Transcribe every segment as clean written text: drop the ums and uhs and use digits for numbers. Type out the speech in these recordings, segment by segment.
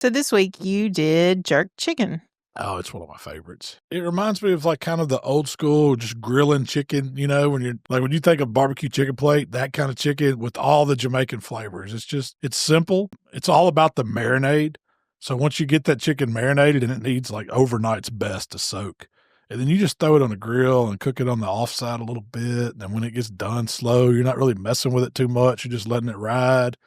So this week you did jerk chicken. Oh, it's one of my favorites. It reminds me of like kind of the old school, just grilling chicken, you know, when you think of barbecue chicken plate, that kind of chicken with all the Jamaican flavors. It's simple. It's all about the marinade. So once you get that chicken marinated, and it needs like overnight's best to soak. And then you just throw it on the grill and cook it on the offside a little bit. And when it gets done slow, you're not really messing with it too much. You're just letting it ride.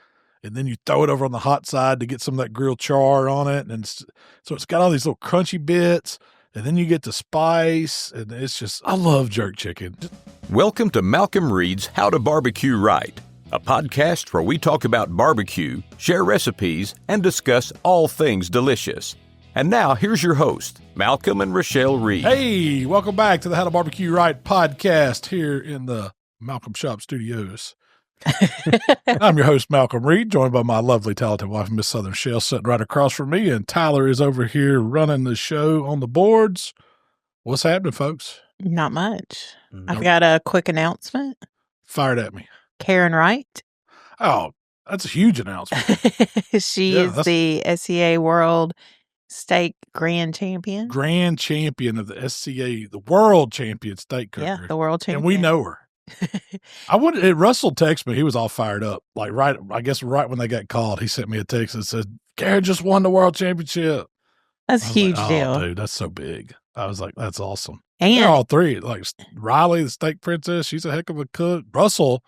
And then you throw it over on the hot side to get some of that grilled char on it. And so it's got all these little crunchy bits. And then you get the spice. And it's just, I love jerk chicken. Welcome to Malcom Reed's How to Barbecue Right, a podcast where we talk about barbecue, share recipes, and discuss all things delicious. And now, here's your host, Malcom and Rochelle Reed. Hey, welcome back to the How to Barbecue Right podcast here in the Malcom Shop Studios. I'm your host, Malcom Reed, joined by my lovely, talented wife, Miss Southern Shell, sitting right across from me, and Tyler is over here running the show on the boards. What's happening, folks? Not much. I've got a quick announcement. Fired at me. Karen Wright. Oh, that's a huge announcement. She is the SCA World Steak Grand Champion. Grand Champion of the SCA, the World Champion Steak Cooker. Yeah, the World Champion. And we know her. Russell texted me. He was all fired up. Like right when they got called, he sent me a text that said, Karen just won the world championship. That's a huge deal. Dude, that's so big. I was like, that's awesome. And they're all three. Like Riley, the steak princess, she's a heck of a cook. Russell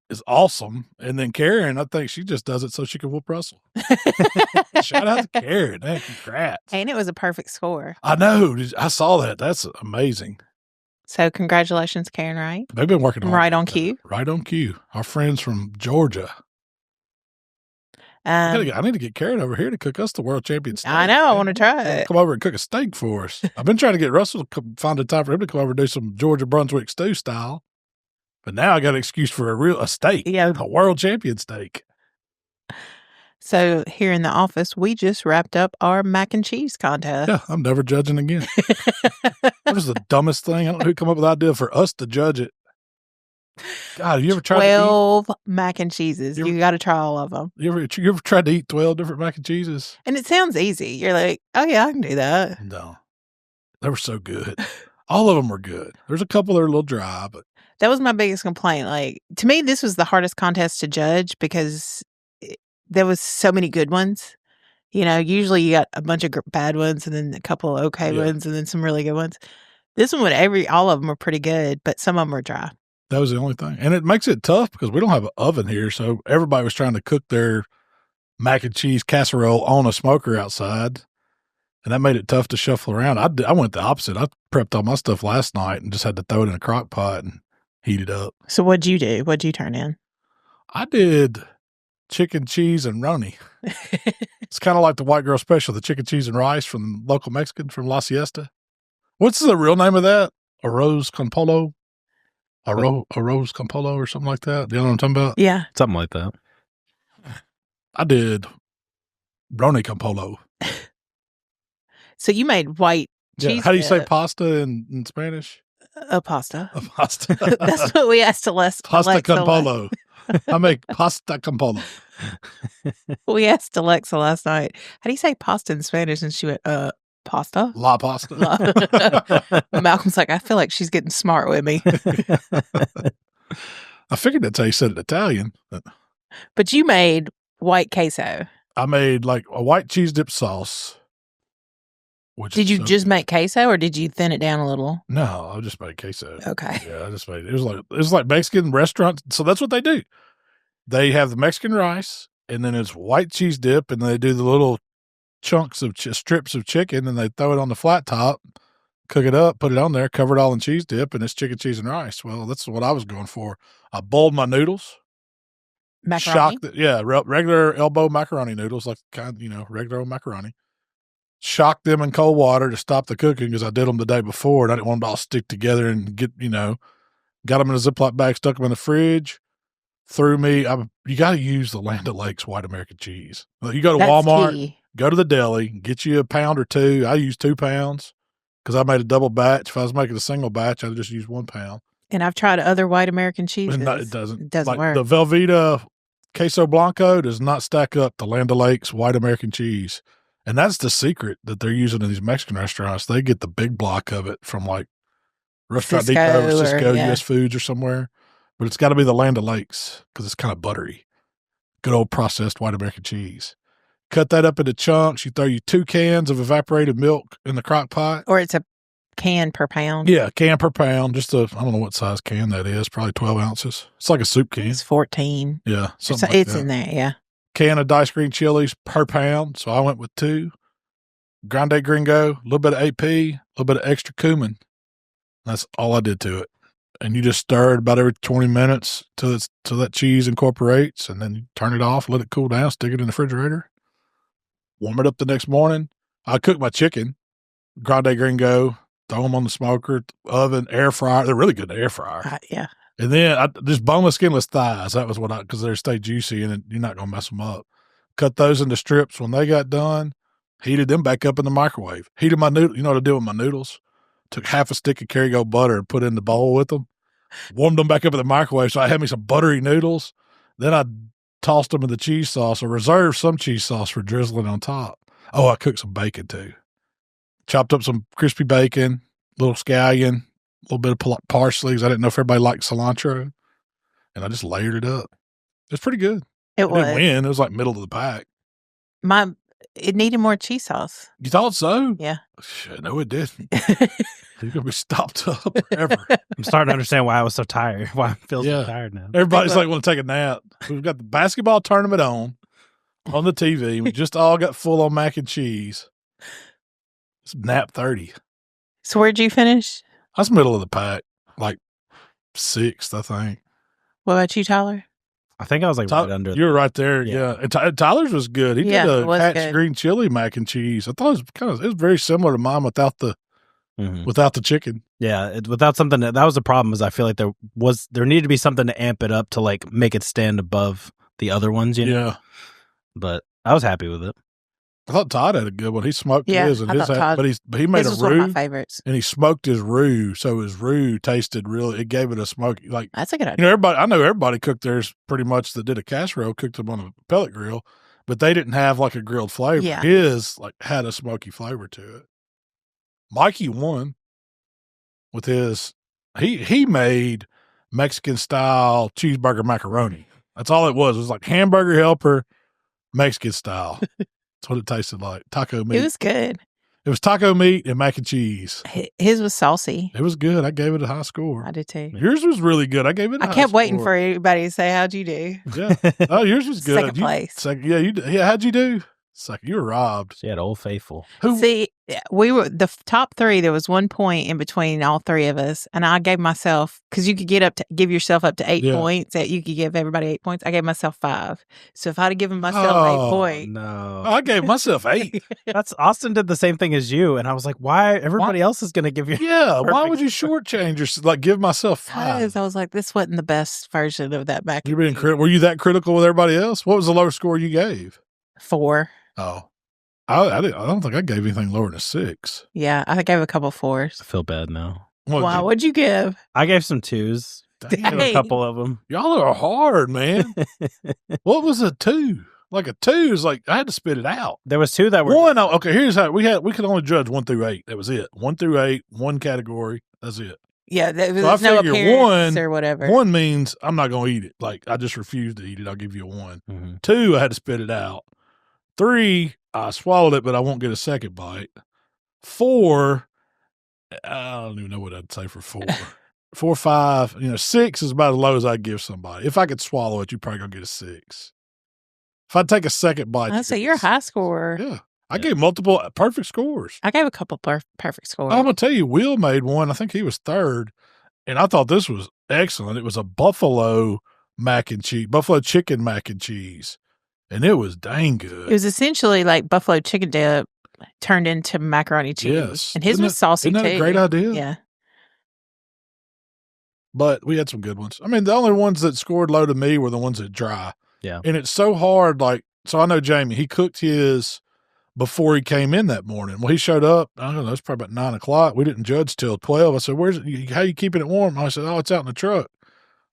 is awesome. And then Karen, I think she just does it so she can whoop Russell. Shout out to Karen. Man, congrats. And it was a perfect score. I know. I saw that. That's amazing. So congratulations, Karen Wright. They've been working on Right on cue. Right on cue. Our friends from Georgia. I need to get Karen over here to cook us the world champion steak. I know. I want to try it. Come over and cook a steak for us. I've been trying to get Russell to find a time for him to come over and do some Georgia Brunswick stew style. But now I got an excuse for a steak. Yeah. A world champion steak. So here in the office, we just wrapped up our mac and cheese contest. Yeah, I'm never judging again. That was the dumbest thing. I don't know who come up with the idea for us to judge it. God, you ever tried 12 mac and cheeses. You got to try all of them. You ever tried to eat 12 different mac and cheeses? And it sounds easy. You're like, oh yeah, I can do that. No, they were so good. All of them were good. There's a couple that are a little dry, but that was my biggest complaint. Like, to me, this was the hardest contest to judge because there was so many good ones. You know, usually you got a bunch of bad ones and then a couple of okay ones and then some really good ones. This one, all of them were pretty good, but some of them were dry. That was the only thing. And it makes it tough because we don't have an oven here. So everybody was trying to cook their mac and cheese casserole on a smoker outside. And that made it tough to shuffle around. I went the opposite. I prepped all my stuff last night and just had to throw it in a crock pot and heat it up. So what'd you do? What'd you turn in? I did chicken, cheese, and roni. It's kind of like the white girl special, the chicken, cheese, and rice from local Mexican from La Siesta. What's the real name of that? Arroz con pollo? Arroz con pollo or something like that? Do you know what I'm talking about? Yeah. Something like that. I did roni con pollo. So you made white cheese. How do you say pasta in Spanish? A pasta. A pasta. That's what we asked Alexa. Pasta con pollo. I make pasta con pollo. We asked Alexa last night, how do you say pasta in Spanish? And she went, pasta? La pasta. Malcolm's like, I feel like she's getting smart with me. I figured that's how you said it in Italian. But you made white queso. I made like a white cheese dip sauce. Did you just make queso or did you thin it down a little? No, I just made queso. Okay. Yeah, I just made it. It was like Mexican restaurants. So that's what they do. They have the Mexican rice and then it's white cheese dip and they do the little chunks of strips of chicken and they throw it on the flat top, cook it up, put it on there, cover it all in cheese dip, and it's chicken, cheese, and rice. Well, that's what I was going for. I boiled my noodles. Macaroni? Regular elbow macaroni noodles, like regular old macaroni. Shocked them in cold water to stop the cooking because I did them the day before and I didn't want them to all stick together and got them in a Ziploc bag, stuck them in the fridge. You got to use the Land O'Lakes white American cheese. You go to Walmart, go to the deli, get you a pound or two. I use 2 pounds because I made a double batch. If I was making a single batch, I'd just use 1 pound. And I've tried other white American cheeses. No, it doesn't. It doesn't work. The Velveeta Queso Blanco does not stack up to Land O'Lakes white American cheese. And that's the secret that they're using in these Mexican restaurants. They get the big block of it from like Restaurant Depot or Cisco, US Foods or somewhere. But it's got to be the Land O'Lakes because it's kind of buttery. Good old processed white American cheese. Cut that up into chunks. You throw you 2 cans of evaporated milk in the crock pot. Or it's a can per pound. Yeah, can per pound. Just I don't know what size can that is. Probably 12 ounces. It's like a soup can. It's 14. Yeah. It's like in there, yeah. Can of diced green chilies per pound. So I went with 2. Grande Gringo, a little bit of AP, a little bit of extra cumin. That's all I did to it. And you just stir it about every 20 minutes till that cheese incorporates, and then you turn it off, let it cool down, stick it in the refrigerator, warm it up the next morning. I cook my chicken, Grande Gringo, throw them on the smoker, oven, air fryer. They're really good to air fryer. Yeah. And then just boneless, skinless thighs. That was because they stay juicy and you're not going to mess them up. Cut those into strips when they got done, heated them back up in the microwave. Heated my noodles. You know what I do with my noodles? Took half a stick of Kerrygold butter and put it in the bowl with them. Warmed them back up in the microwave, so I had me some buttery noodles. Then I tossed them in the cheese sauce, or reserved some cheese sauce for drizzling on top. Oh, I cooked some bacon too. Chopped up some crispy bacon, little scallion, a little bit of parsley, because I didn't know if everybody liked cilantro. And I just layered it up. It's pretty good. It was. Didn't win. It was like middle of the pack. It needed more cheese sauce. You thought so? Yeah. Shit, no, it didn't. You're going to be stopped up forever. I'm starting to understand why I was so tired, why I feel so tired now. Everybody's like, want to take a nap. We've got the basketball tournament on the TV. We just all got full on mac and cheese. It's nap 30. So where'd you finish? I was middle of the pack, like 6th, I think. What about you, Tyler? I think I was like right under. You were right there, yeah. And Tyler's was good. He did a Hatch green chili mac and cheese. I thought it was very similar to mine without the chicken. Yeah, without something that was the problem. Is I feel like there needed to be something to amp it up to like make it stand above the other ones. You know? Yeah, but I was happy with it. I thought Todd had a good one. He smoked his, and but he made a roux. One of my favorites, and he smoked his roux, so his roux tasted really. It gave it a smoky. Like that's a good idea. I know everybody cooked theirs pretty much that did a casserole, cooked them on a pellet grill, but they didn't have like a grilled flavor. Yeah. His like had a smoky flavor to it. Mikey won with his. He made Mexican style cheeseburger macaroni. That's all it was. It was like hamburger helper, Mexican style. That's what it tasted like. Taco meat. It was good. It was taco meat and mac and cheese. His was saucy. It was good. I gave it a high score. I did too. Yours was really good. I gave it a high kept score. waiting for everybody to say, how'd you do? Yeah. Oh, yours was good. Second place. How'd you do? Second. You were robbed. She had Old Faithful. See, we were the top 3. There was 1 point in between all 3 of us. And I gave myself, because you could give yourself up to 8 points. You could give everybody 8 points. I gave myself 5. So if I'd have given myself 8 points. No. I gave myself 8. That's Austin did the same thing as you. And I was like, why? Everybody else is going to give you. Yeah. Why would you shortchange yourself? Like give myself 5. Because I was like, this wasn't the best version of that mac. Were you that critical with everybody else? What was the lowest score you gave? 4. Oh. I don't think I gave anything lower than a 6. Yeah, I gave a couple 4s. I feel bad now. Wow, what'd you give? I gave some 2s. A couple of them. Y'all are hard, man. What was a 2? Like a 2 is like I had to spit it out. There was 2 that were 1. Okay, here's how we could only judge 1 through 8. That was it. 1 through 8, 1 category. That's it. Yeah, there was so no appearance or whatever. 1 means I'm not going to eat it. Like I just refuse to eat it. I'll give you a 1. Mm-hmm. 2, I had to spit it out. 3, I swallowed it, but I won't get a second bite. 4, I don't even know what I'd say for 4. 4, 5, 6 is about as low as I'd give somebody. If I could swallow it, you're probably going to get a 6. If I'd take a second bite. I say you're a high scorer. Yeah. I gave multiple perfect scores. I gave a couple perfect scores. I'm going to tell you, Will made one. I think he was 3rd. And I thought this was excellent. It was a buffalo chicken mac and cheese. And it was dang good. It was essentially like buffalo chicken dip turned into macaroni cheese. Yes. And his was saucy too. Isn't that a great idea? Yeah. But we had some good ones. I mean, the only ones that scored low to me were the ones that dry. Yeah. And it's so hard. So I know Jamie, he cooked his before he came in that morning. Well, he showed up, I don't know, it's probably about 9:00. We didn't judge till 12. I said, how you keeping it warm? I said, oh, it's out in the truck.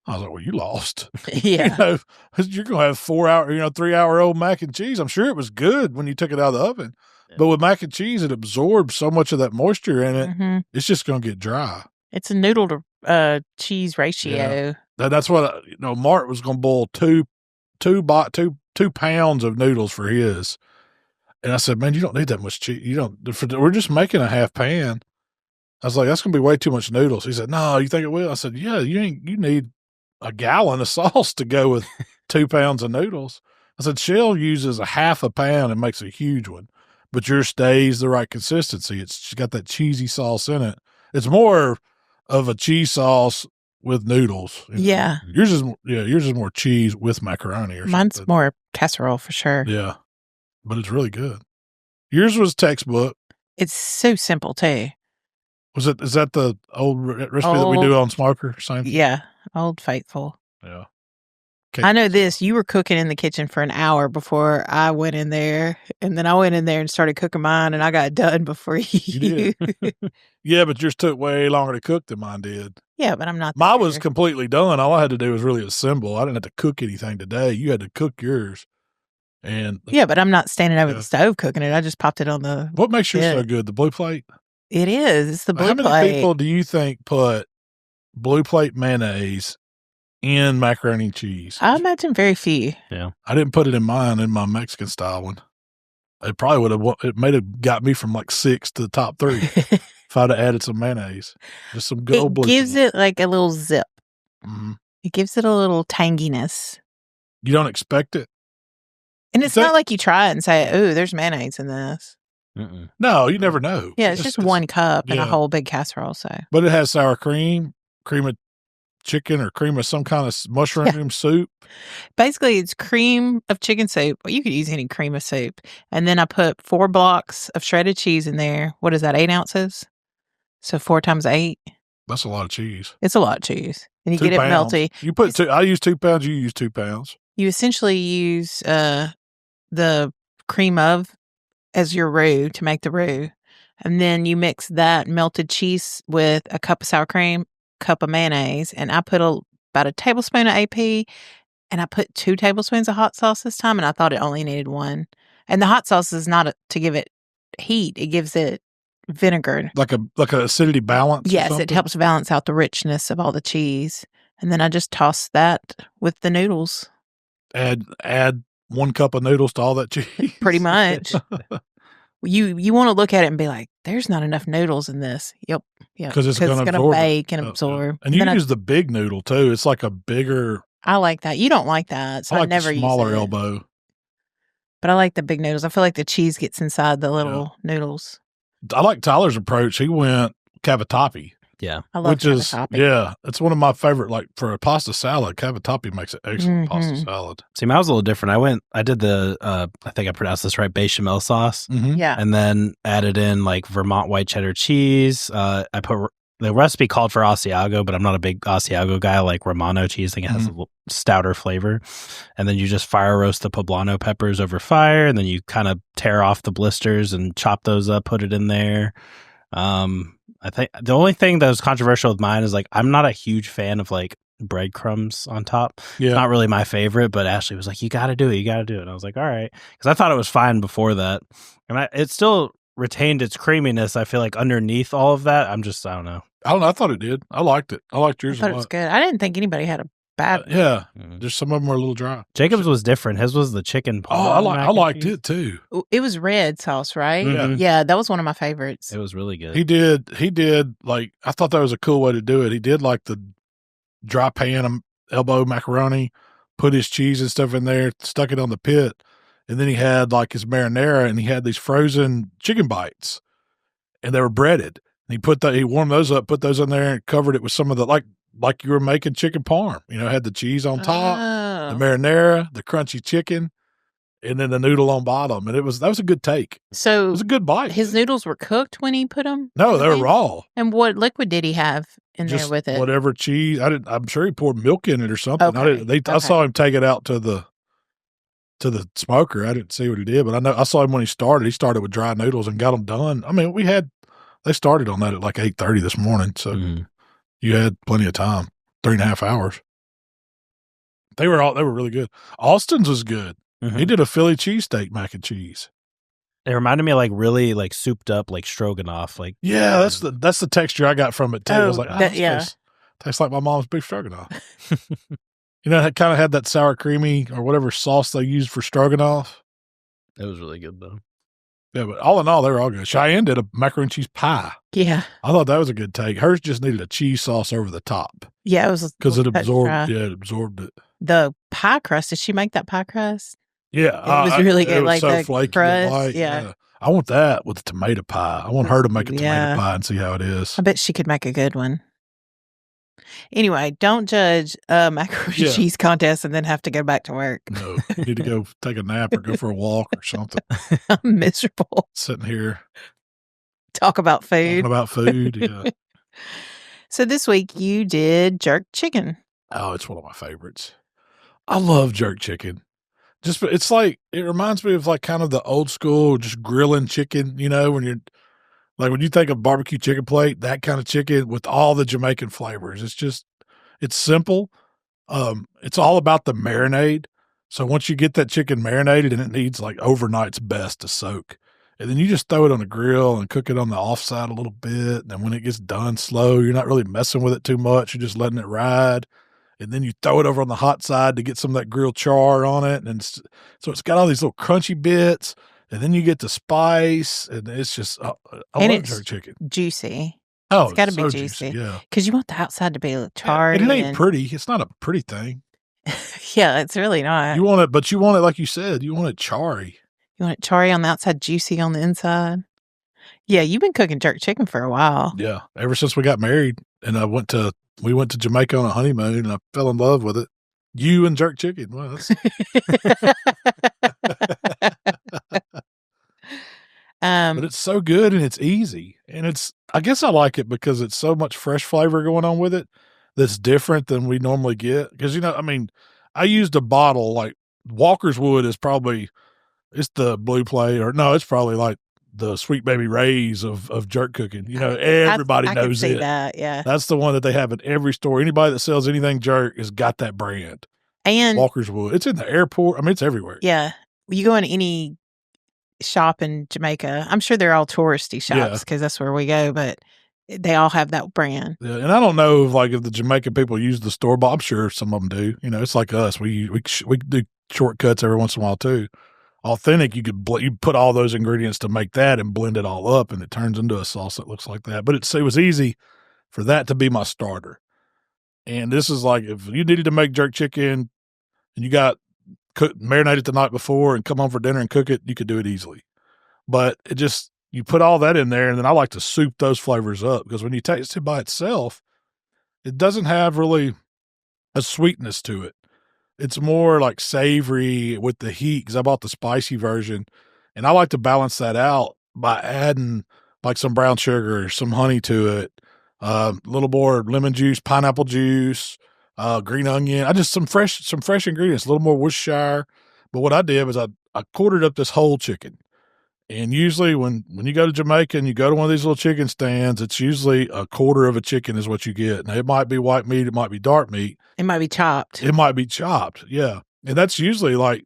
I was like, well, you lost. Yeah. You know, you're going to have 4 hour, 3-hour-old mac and cheese. I'm sure it was good when you took it out of the oven. Yeah. But with mac and cheese, it absorbs so much of that moisture in it. It's just going to get dry. It's a noodle to cheese ratio. Yeah. That's what, Mart was going to boil two pounds of noodles for his. And I said, man, you don't need that much cheese. We're just making a half pan. I was like, that's going to be way too much noodles. He said, no, you think it will? I said, yeah, you need a gallon of sauce to go with 2 pounds of noodles. I said, Shell uses a half a pound and makes a huge one, but yours stays the right consistency. It's got that cheesy sauce in it. It's more of a cheese sauce with noodles. Yeah. Yours is more cheese with macaroni or Mine's something. more casserole for sure. Yeah. But it's really good. Yours was textbook. It's so simple too. Is that the old recipe that we do on Smoker? Same thing? Yeah. Old Faithful. Yeah. I know this. You were cooking in the kitchen for an hour before I went in there. And then I went in there and started cooking mine, and I got done before you. Did. Yeah, but yours took way longer to cook than mine did. Yeah, but I'm not Mine was completely done. All I had to do was really assemble. I didn't have to cook anything today. You had to cook yours. And yeah, but I'm not standing over the stove cooking it. I just popped it on the What makes yours so good? The blue plate? It is. It's the blue plate. How many people do you think put blue plate mayonnaise in macaroni and cheese? I imagine very few. Yeah. I didn't put it in mine, in my Mexican style one. It probably would have, it may have got me from like 6 to the top 3 if I'd have added some mayonnaise. Just some good old blue. It gives it like a little zip. Mm-hmm. It gives it a little tanginess. You don't expect it? And it's not like you try it and say, oh, there's mayonnaise in this. Mm-mm. No, you never know. Yeah, it's just 1 cup in a whole big casserole. So, but it has sour cream, cream of chicken, or cream of some kind of mushroom soup. Basically, it's cream of chicken soup. Well, you could use any cream of soup. And then I put 4 blocks of shredded cheese in there. What is that, 8 ounces? So 4 times 8. That's a lot of cheese. It's a lot of cheese. And you get it melty. You put I use 2 pounds, you use 2 pounds. You essentially use the cream of as your roux to make the roux. And then you mix that melted cheese with a cup of sour cream, cup of mayonnaise, and I put about a tablespoon of AP, and I put 2 tablespoons of hot sauce this time, and I thought it only needed 1. And the hot sauce is not to give it heat; it gives it vinegar, like a acidity balance. Yes, it helps balance out the richness of all the cheese. And then I just toss that with the noodles. Add 1 cup of noodles to all that cheese. Pretty much. You want to look at it and be like, there's not enough noodles in this. Yep. Because it's going to bake and absorb. And you use the big noodle too. It's like a bigger. I like that. You don't like that, so I never use it. Smaller elbow. But I like the big noodles. I feel like the cheese gets inside the little noodles. I like Tyler's approach. He went cavatappi. Yeah. I love cavatappi. It's one of my favorite, like for a pasta salad, cavatappi makes an excellent pasta salad. See, mine was a little different. I did the, I think I pronounced this right, bechamel sauce. Mm-hmm. Yeah. And then added in like Vermont white cheddar cheese. I put, the recipe called for Asiago, but I'm not a big Asiago guy. I like Romano cheese. I think it has a stouter flavor. And then you just fire roast the poblano peppers over fire. And then you kind of tear off the blisters and chop those up, put it in there. I think the only thing that was controversial with mine is like I'm not a huge fan of like breadcrumbs on top. Yeah. It's not really my favorite, but Ashley was like, you got to do it. And I was like, all right. Because I thought it was fine before that. And it still retained its creaminess, I feel like, underneath all of that. I don't know. I thought it did. I liked it. I liked yours I thought it was good. I didn't think anybody had a bad yeah. Just some of them were a little dry. Jacob's was different. His was the chicken. I liked it too. It was red sauce, right? Mm-hmm. Yeah, that was one of my favorites. It was really good. He did like, I thought that was a cool way to do it. He did like the dry pan elbow macaroni, put his cheese and stuff in there, stuck it on the pit. And then he had like his marinara, and he had these frozen chicken bites, and they were breaded. And he warmed those up, put those in there, and covered it with some of the like you were making chicken parm. Had the cheese on top, the marinara, the crunchy chicken, and then the noodle on bottom. And that was a good take. So it was a good bite. His noodles were cooked when he put them? No, they were raw. And what liquid did he have in there with it? Whatever cheese. I'm sure he poured milk in it or something. Okay. I saw him take it out to the smoker. I didn't see what he did, but I saw him when he started. He started with dry noodles and got them done. I mean, they started on that at like 8:30 this morning. So you had plenty of time, 3.5 hours. They were really good. Austin's was good. Mm-hmm. He did a Philly cheesesteak mac and cheese. It reminded me of like really like souped up like stroganoff. Like that's the texture I got from it too. I was like, tastes like my mom's beef stroganoff. You know, it kind of had that sour creamy or whatever sauce they used for stroganoff. It was really good though. Yeah, but all in all, they were all good. Cheyenne did a macaroni and cheese pie. Yeah. I thought that was a good take. Hers just needed a cheese sauce over the top. Yeah, it was because it absorbed it. The pie crust, did she make that pie crust? Yeah. It was really good. It was like so the flaky crust. and light. Yeah. I want that with a tomato pie. I want her to make a tomato pie and see how it is. I bet she could make a good one. Anyway, don't judge a macaroni and cheese contest and then have to go back to work. No, you need to go take a nap or go for a walk or something. I'm miserable. Sitting here. Talk about food. Talking about food, yeah. So this week you did jerk chicken. Oh, it's one of my favorites. I love jerk chicken. It's like, it reminds me of like kind of the old school, just grilling chicken, you know, when you think of barbecue chicken plate, that kind of chicken with all the Jamaican flavors. It's simple. It's all about the marinade. So once you get that chicken marinated and it needs like overnight's best to soak, and then you just throw it on the grill and cook it on the offside a little bit. And then when it gets done slow, you're not really messing with it too much. You're just letting it ride. And then you throw it over on the hot side to get some of that grilled char on it. And so it's got all these little crunchy bits. And then you get the spice. And it's just, I love jerk chicken. Juicy. Oh, it's got to be juicy. Yeah. Because you want the outside to be charred. And it ain't pretty. It's not a pretty thing. Yeah, it's really not. You want it, like you said, you want it charry. You want it charry on the outside, juicy on the inside. Yeah, you've been cooking jerk chicken for a while. Yeah, ever since we got married. And we went to Jamaica on a honeymoon and I fell in love with it. You and jerk chicken. Well, that's... But it's so good and it's easy. And I guess I like it because it's so much fresh flavor going on with it that's different than we normally get. Because, I used a bottle, like Walker's Wood is probably, it's the Blue Plate, or no, it's probably like the Sweet Baby Ray's of jerk cooking. Everybody knows can see it. That, yeah. That's the one that they have in every store. Anybody that sells anything jerk has got that brand. And Walker's Wood. It's in the airport. I mean, it's everywhere. Yeah. You go in any shop in Jamaica, I'm sure they're all touristy shops because that's where we go, but they all have that brand. Yeah, and I don't know if the Jamaican people use the store bought. I'm sure some of them do. It's like us. We do shortcuts every once in a while too. Authentic, you put all those ingredients to make that and blend it all up, and it turns into a sauce that looks like that. But it was easy for that to be my starter. And this is like, if you needed to make jerk chicken and you got marinated the night before and come home for dinner and cook it, you could do it easily. But you put all that in there, and then I like to soup those flavors up, because when you taste it by itself, it doesn't have really a sweetness to it. It's more like savory with the heat, because I bought the spicy version, and I like to balance that out by adding like some brown sugar, some honey to it, a little more lemon juice, pineapple juice, green onion. Some fresh ingredients, a little more Worcestershire. But what I did was I quartered up this whole chicken. And usually when you go to Jamaica and you go to one of these little chicken stands, it's usually a quarter of a chicken is what you get. Now, it might be white meat. It might be dark meat. It might be chopped. Yeah. And that's usually like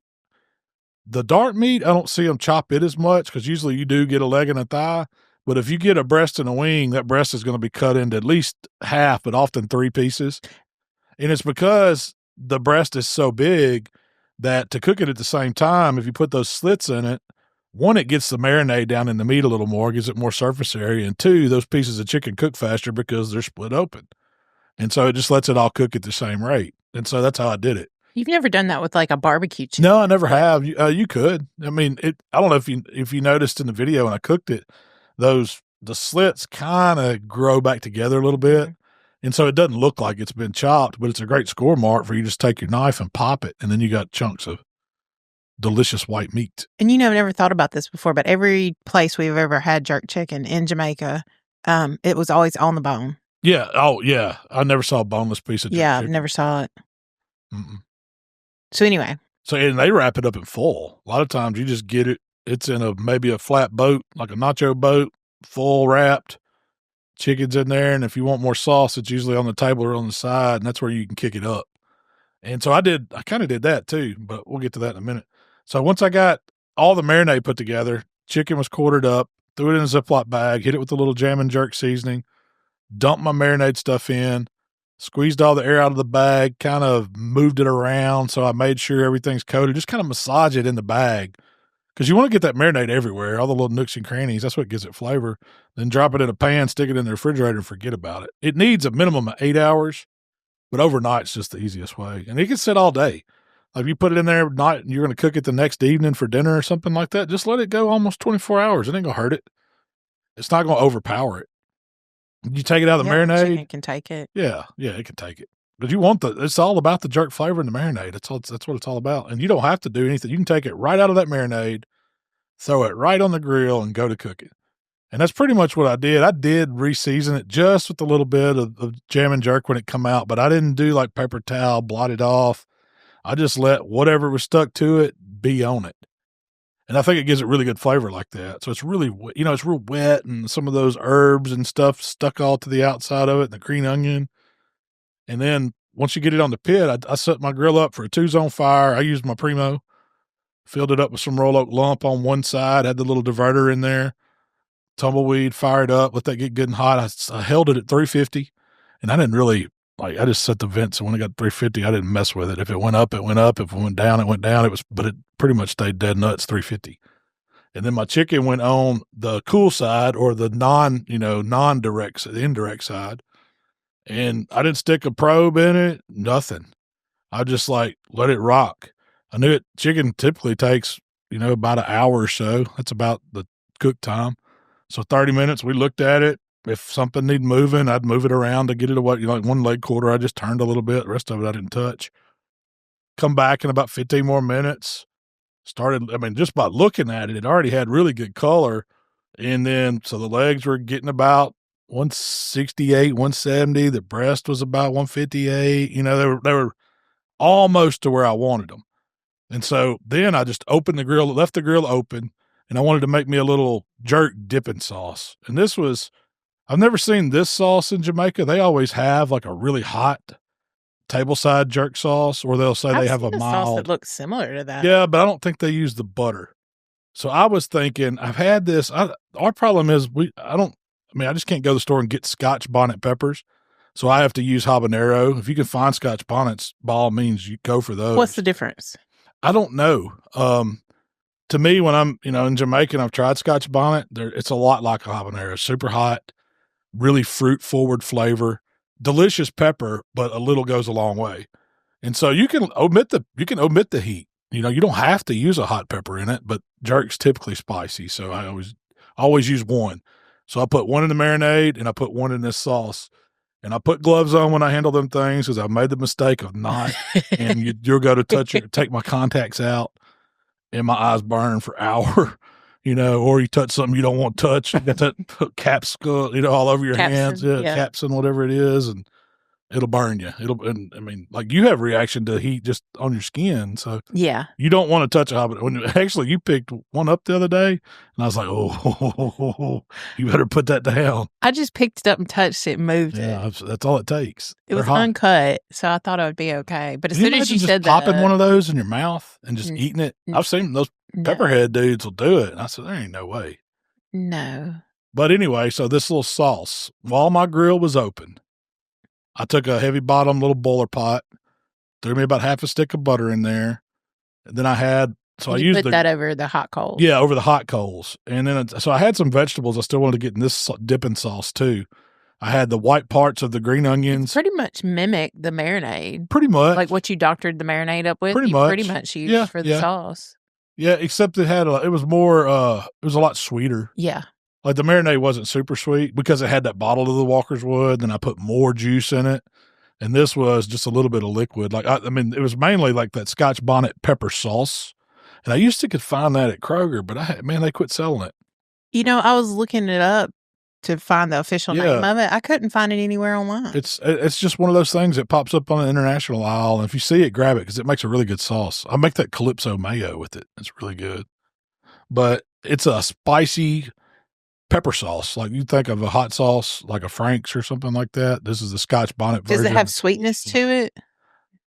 the dark meat. I don't see them chop it as much, because usually you do get a leg and a thigh. But if you get a breast and a wing, that breast is going to be cut into at least half, but often 3 pieces. And it's because the breast is so big that to cook it at the same time, if you put those slits in it, 1, it gets the marinade down in the meat a little more, gives it more surface area. And 2, those pieces of chicken cook faster because they're split open. And so it just lets it all cook at the same rate. And so that's how I did it. You've never done that with like a barbecue chicken? No, I never have. You could. I mean, I don't know if you noticed in the video when I cooked it, the slits kind of grow back together a little bit. And so it doesn't look like it's been chopped, but it's a great score mark for you to just take your knife and pop it. And then you got chunks of delicious white meat. And I've never thought about this before, but every place we've ever had jerk chicken in Jamaica, it was always on the bone. Yeah. Oh, yeah. I never saw a boneless piece of jerk chicken. I never saw it. Mm-mm. So anyway. And they wrap it up in foil. A lot of times you just get it. It's in maybe a flat boat, like a nacho boat, full wrapped. Chicken's in there. And if you want more sauce, it's usually on the table or on the side. And that's where you can kick it up. And so I kind of did that too, but we'll get to that in a minute. So once I got all the marinade put together, chicken was quartered up, threw it in a Ziploc bag, hit it with a little jam and jerk seasoning, dumped my marinade stuff in, squeezed all the air out of the bag, kind of moved it around so I made sure everything's coated, just kind of massage it in the bag because you want to get that marinade everywhere, all the little nooks and crannies. That's what gives it flavor. Then drop it in a pan, stick it in the refrigerator, and forget about it. It needs a minimum of 8 hours, but overnight's just the easiest way. And it can sit all day. Like if you put it in there at night and you're going to cook it the next evening for dinner or something like that, just let it go almost 24 hours. It ain't going to hurt it. It's not going to overpower it. You take it out of the marinade. Chicken can take it. Yeah, it can take it. But you want it's all about the jerk flavor in the marinade. That's what it's all about. And you don't have to do anything. You can take it right out of that marinade, throw it right on the grill, and go to cooking. And that's pretty much what I did. I did re-season it just with a little bit of jam and jerk when it come out, but I didn't do like paper towel, blot it off. I just let whatever was stuck to it be on it. And I think it gives it really good flavor like that. So it's really, it's real wet and some of those herbs and stuff stuck all to the outside of it and the green onion. And then once you get it on the pit, I set my grill up for a 2-zone fire. I used my Primo, filled it up with some roll oak lump on one side, had the little diverter in there, tumbleweed, fired up, let that get good and hot. I held it at 350 and I didn't really, I just set the vents, and when it got 350, I didn't mess with it. If it went up, it went up. If it went down, it went down. But it pretty much stayed dead nuts, 350. And then my chicken went on the cool side or the non-direct, the indirect side. And I didn't stick a probe in it, nothing. I just let it rock. I knew chicken typically takes, about an hour or so. That's about the cook time. So 30 minutes, we looked at it. If something needed moving, I'd move it around to get it away. Like one leg quarter, I just turned a little bit. The rest of it I didn't touch. Come back in about 15 more minutes. Just by looking at it, it already had really good color. And then, so the legs were getting about 168, 170. The breast was about 158. They were almost to where I wanted them. And so then I just opened the grill, left the grill open, and I wanted to make me a little jerk dipping sauce. And I've never seen this sauce in Jamaica. They always have like a really hot tableside jerk sauce, or they'll say they have a mild sauce that looks similar to that. Yeah, but I don't think they use the butter. So I was thinking, I've had this. Our problem is I just can't go to the store and get Scotch bonnet peppers. So I have to use habanero. If you can find Scotch bonnets, by all means, you go for those. What's the difference? I don't know. To me, when I'm, in Jamaica and I've tried Scotch bonnet, it's a lot like a habanero, super hot, really fruit forward flavor, delicious pepper, but a little goes a long way. And so you can omit the heat. You don't have to use a hot pepper in it, but jerk's typically spicy. So I always use one. So I put one in the marinade and I put one in this sauce. And I put gloves on when I handle them things because I made the mistake of not. And you'll go to take my contacts out and my eyes burn for an hour, or you touch something you don't want to touch. You got that capsicum, all over your hands. Yeah, capsin, whatever it is. And it'll burn you. You have reaction to heat just on your skin. So yeah, you don't want to touch a habanero. Actually, you picked one up the other day, and I was like, oh, you better put that down. I just picked it up and touched it and moved it. Yeah, that's all it takes. It was uncut, so I thought it would be okay. But as soon as you said that, popping one of those in your mouth and just eating it, I've seen those pepperhead dudes will do it, and I said, there ain't no way. No. But anyway, so this little sauce, while my grill was open, I took a heavy bottom little boiler pot, threw me about half a stick of butter in there. And then I used that over the hot coals. Yeah, over the hot coals. And then, so I had some vegetables I still wanted to get in this dipping sauce too. I had the white parts of the green onions. It's pretty much mimic the marinade. Pretty much. Like what you doctored the marinade up with. Pretty much used for the sauce. Yeah, except it was a lot sweeter. Yeah. Like the marinade wasn't super sweet because it had that bottle of the Walker's Wood. Then I put more juice in it. And this was just a little bit of liquid. It was mainly like that Scotch bonnet pepper sauce. And I used to could find that at Kroger, but they quit selling it. I was looking it up to find the official name of it. I couldn't find it anywhere online. It's just one of those things that pops up on the international aisle. And if you see it, grab it because it makes a really good sauce. I make that Calypso mayo with it. It's really good. But it's a spicy pepper sauce. Like you think of a hot sauce, like a Frank's or something like that. This is the Scotch bonnet version. Does it have sweetness to it?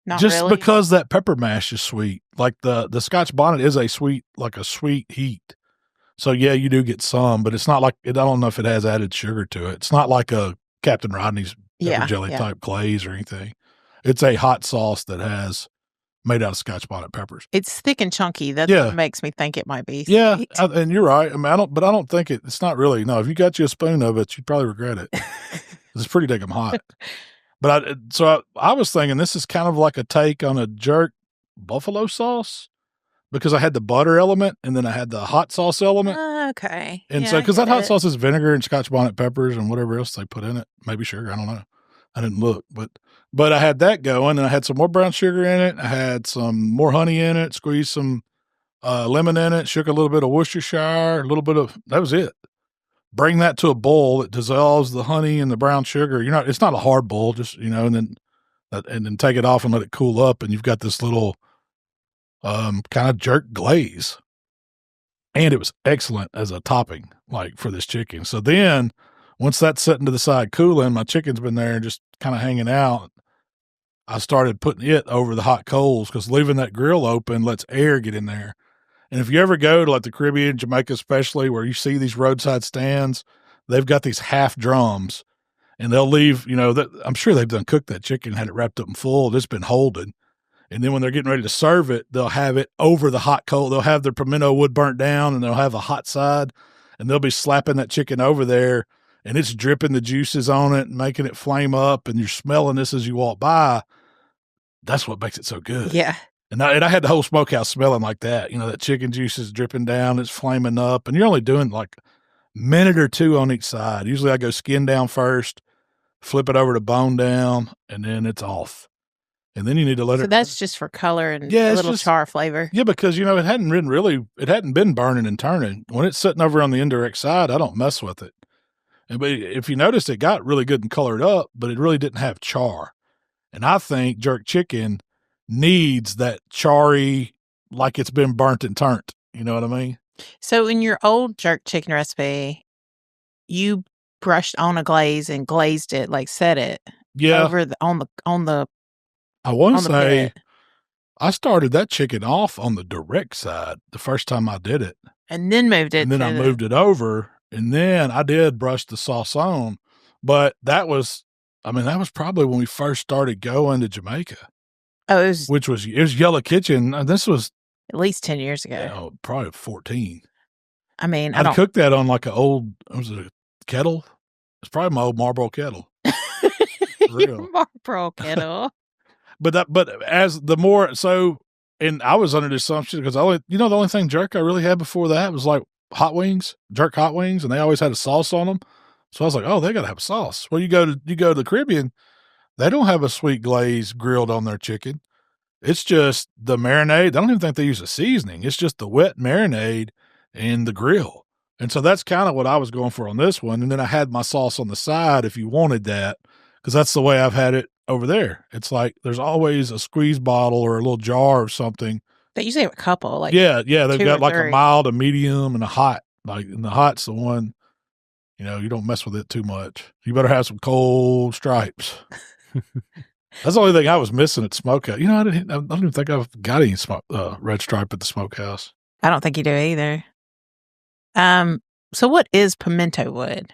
Not just really? because that pepper mash is sweet. Like the Scotch bonnet is a sweet heat. So yeah, you do get some, but it's not like I don't know if it has added sugar to it. It's not like a Captain Rodney's pepper jelly type glaze or anything. It's a hot sauce that has made out of Scotch bonnet peppers. It's thick and chunky. That's what makes me think it might be sweet. Yeah, and you're right. I mean, I don't think it's not really. No, if you got you a spoon of it, you'd probably regret it. It's pretty damn hot. But I was thinking this is kind of like a take on a jerk buffalo sauce, because I had the butter element and then I had the hot sauce element. Okay. And so, because that hot sauce is vinegar and Scotch bonnet peppers and whatever else they put in it, maybe sugar, I don't know. I didn't look, but I had that going, and I had some more brown sugar in it. I had some more honey in it, squeezed some lemon in it, shook a little bit of Worcestershire, that was it. Bring that to a bowl that dissolves the honey and the brown sugar. It's not a hard bowl, just, and then take it off and let it cool up. And you've got this little kind of jerk glaze, and it was excellent as a topping, like for this chicken. So then once that's sitting to the side cooling, my chicken's been there just kind of hanging out. I started putting it over the hot coals, because leaving that grill open lets air get in there. And if you ever go to like the Caribbean, Jamaica especially, where you see these roadside stands, they've got these half drums, and they'll leave, I'm sure they've done cooked that chicken, had it wrapped up in foil, it's been holding. And then when they're getting ready to serve it, they'll have it over the hot coal. They'll have their pimento wood burnt down, and they'll have a hot side, and they'll be slapping that chicken over there, and it's dripping the juices on it and making it flame up, and you're smelling this as you walk by. That's what makes it so good. Yeah. And I had the whole smokehouse smelling like that. That chicken juice is dripping down, it's flaming up, and you're only doing like a minute or two on each side. Usually I go skin down first, flip it over to bone down, and then it's off. And then you need to let it. So that's just for color and a little char flavor. Yeah, because, it hadn't been burning and turning. When it's sitting over on the indirect side, I don't mess with it. But if you noticed, it got really good and colored up, but it really didn't have char. And I think jerk chicken needs that charry, like it's been burnt and turned. You know what I mean? So in your old jerk chicken recipe, you brushed on a glaze and glazed it, like set it over on the I want to say pit. I started that chicken off on the direct side the first time I did it. And then moved it. And then I moved it over, and then I did brush the sauce on. But that was probably when we first started going to Jamaica. Oh, it was Yellow Kitchen. This was at least 10 years ago. Probably 14. I mean, I cooked that on like a kettle? It's probably my old Marlboro kettle. Your Marlboro kettle. But as the more, and I was under the assumption, because the only thing jerk I really had before that was like jerk hot wings, and they always had a sauce on them. So I was like, oh, they got to have a sauce. Well, you go to the Caribbean, they don't have a sweet glaze grilled on their chicken. It's just the marinade. I don't even think they use a seasoning. It's just the wet marinade and the grill. And so that's kind of what I was going for on this one. And then I had my sauce on the side if you wanted that, because that's the way I've had it over there. It's like there's always a squeeze bottle or a little jar or something. They usually have a couple. Like they've got like a mild, a medium, and a hot. Like, and the hot's the one, you don't mess with it too much. You better have some cold stripes. That's the only thing I was missing at Smokehouse. I don't even think I've got any red stripe at the Smokehouse. I don't think you do either. So what is pimento wood?